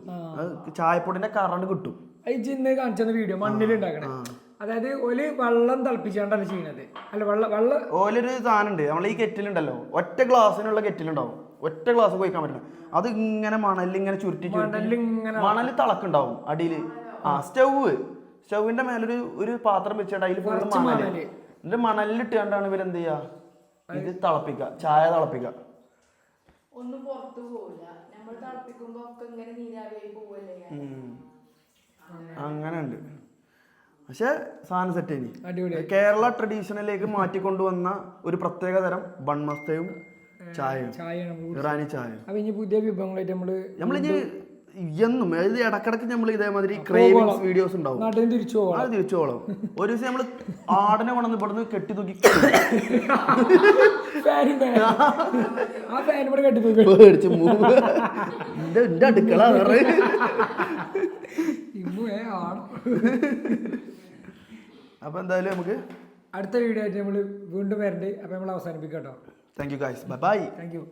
ചായപ്പൊടിന്റെ കറണ്ട് കിട്ടും.
കാണിച്ച വീഡിയോ മണ്ണിലുണ്ടാക്കണേ, അതായത് ഒരു വെള്ളം തിളപ്പിച്ചാണ്ടല്ല ചെയ്യണത്. അല്ല വെള്ളം
ഓലൊരു സാധനം ഉണ്ട് നമ്മളെ ഈ കെറ്റിലുണ്ടല്ലോ, ഒറ്റ ഗ്ലാസ്സിനുള്ള കെറ്റിലുണ്ടാവും, ഒറ്റ ഗ്ലാസ് പോയിക്കാൻ പറ്റണം. അത് ഇങ്ങനെ മണലിങ്ങനെ ചുരുട്ടി മണൽ തിളക്കുണ്ടാവും അടിയിൽ. സ്റ്റൗവിന്റെ മേലൊരു ഒരു പാത്രം വെച്ചിട്ട് അതിൽ ഫുള്ള് മണല്. എന്നിട്ട് മണലിലിട്ടാണ്ടാണ് ഇവരെന്ത് ചെയ്യാ ഇത് തിളപ്പിക്കുക, ചായ തിളപ്പിക്കുക.
ഒന്നും പുറത്തു പോവില്ല, നമ്മൾ തിളപ്പിക്കുമ്പോ ഒക്കെ ഇങ്ങനെ നീരാവിയായി പോവല്ലേ.
അങ്ങനെ ഉണ്ട്. പക്ഷെ സാധനം സെറ്റ് ഇനി കേരള ട്രഡീഷണലിലേക്ക് മാറ്റിക്കൊണ്ടുവന്ന ഒരു പ്രത്യേക തരം ബൺമസ്തയും ചായയും ഇറാനി ചായ.
പുതിയ വിഭവങ്ങളായിട്ട്
നമ്മളിനി എന്നും ഇടക്കിടക്ക് നമ്മൾ ഇതേമാതിരി ക്രേവിങ്സ് വീഡിയോസ് ഉണ്ടാവും. അത് തിരിച്ചു പോകണം. ഒരു ദിവസം നമ്മള് ആടിനെ കൊണ്ടു ഇവിടുന്ന് കെട്ടി തൂക്കി എന്റെ അടുക്കള അപ്പൊ എന്തായാലും നമുക്ക്
അടുത്ത വീഡിയോ ആയിട്ട് നമ്മൾ വീണ്ടും വരണ്ടേ. അപ്പൊ നമ്മൾ അവസാനിപ്പിക്കാം കേട്ടോ.
Thank you guys, bye bye.
Thank you.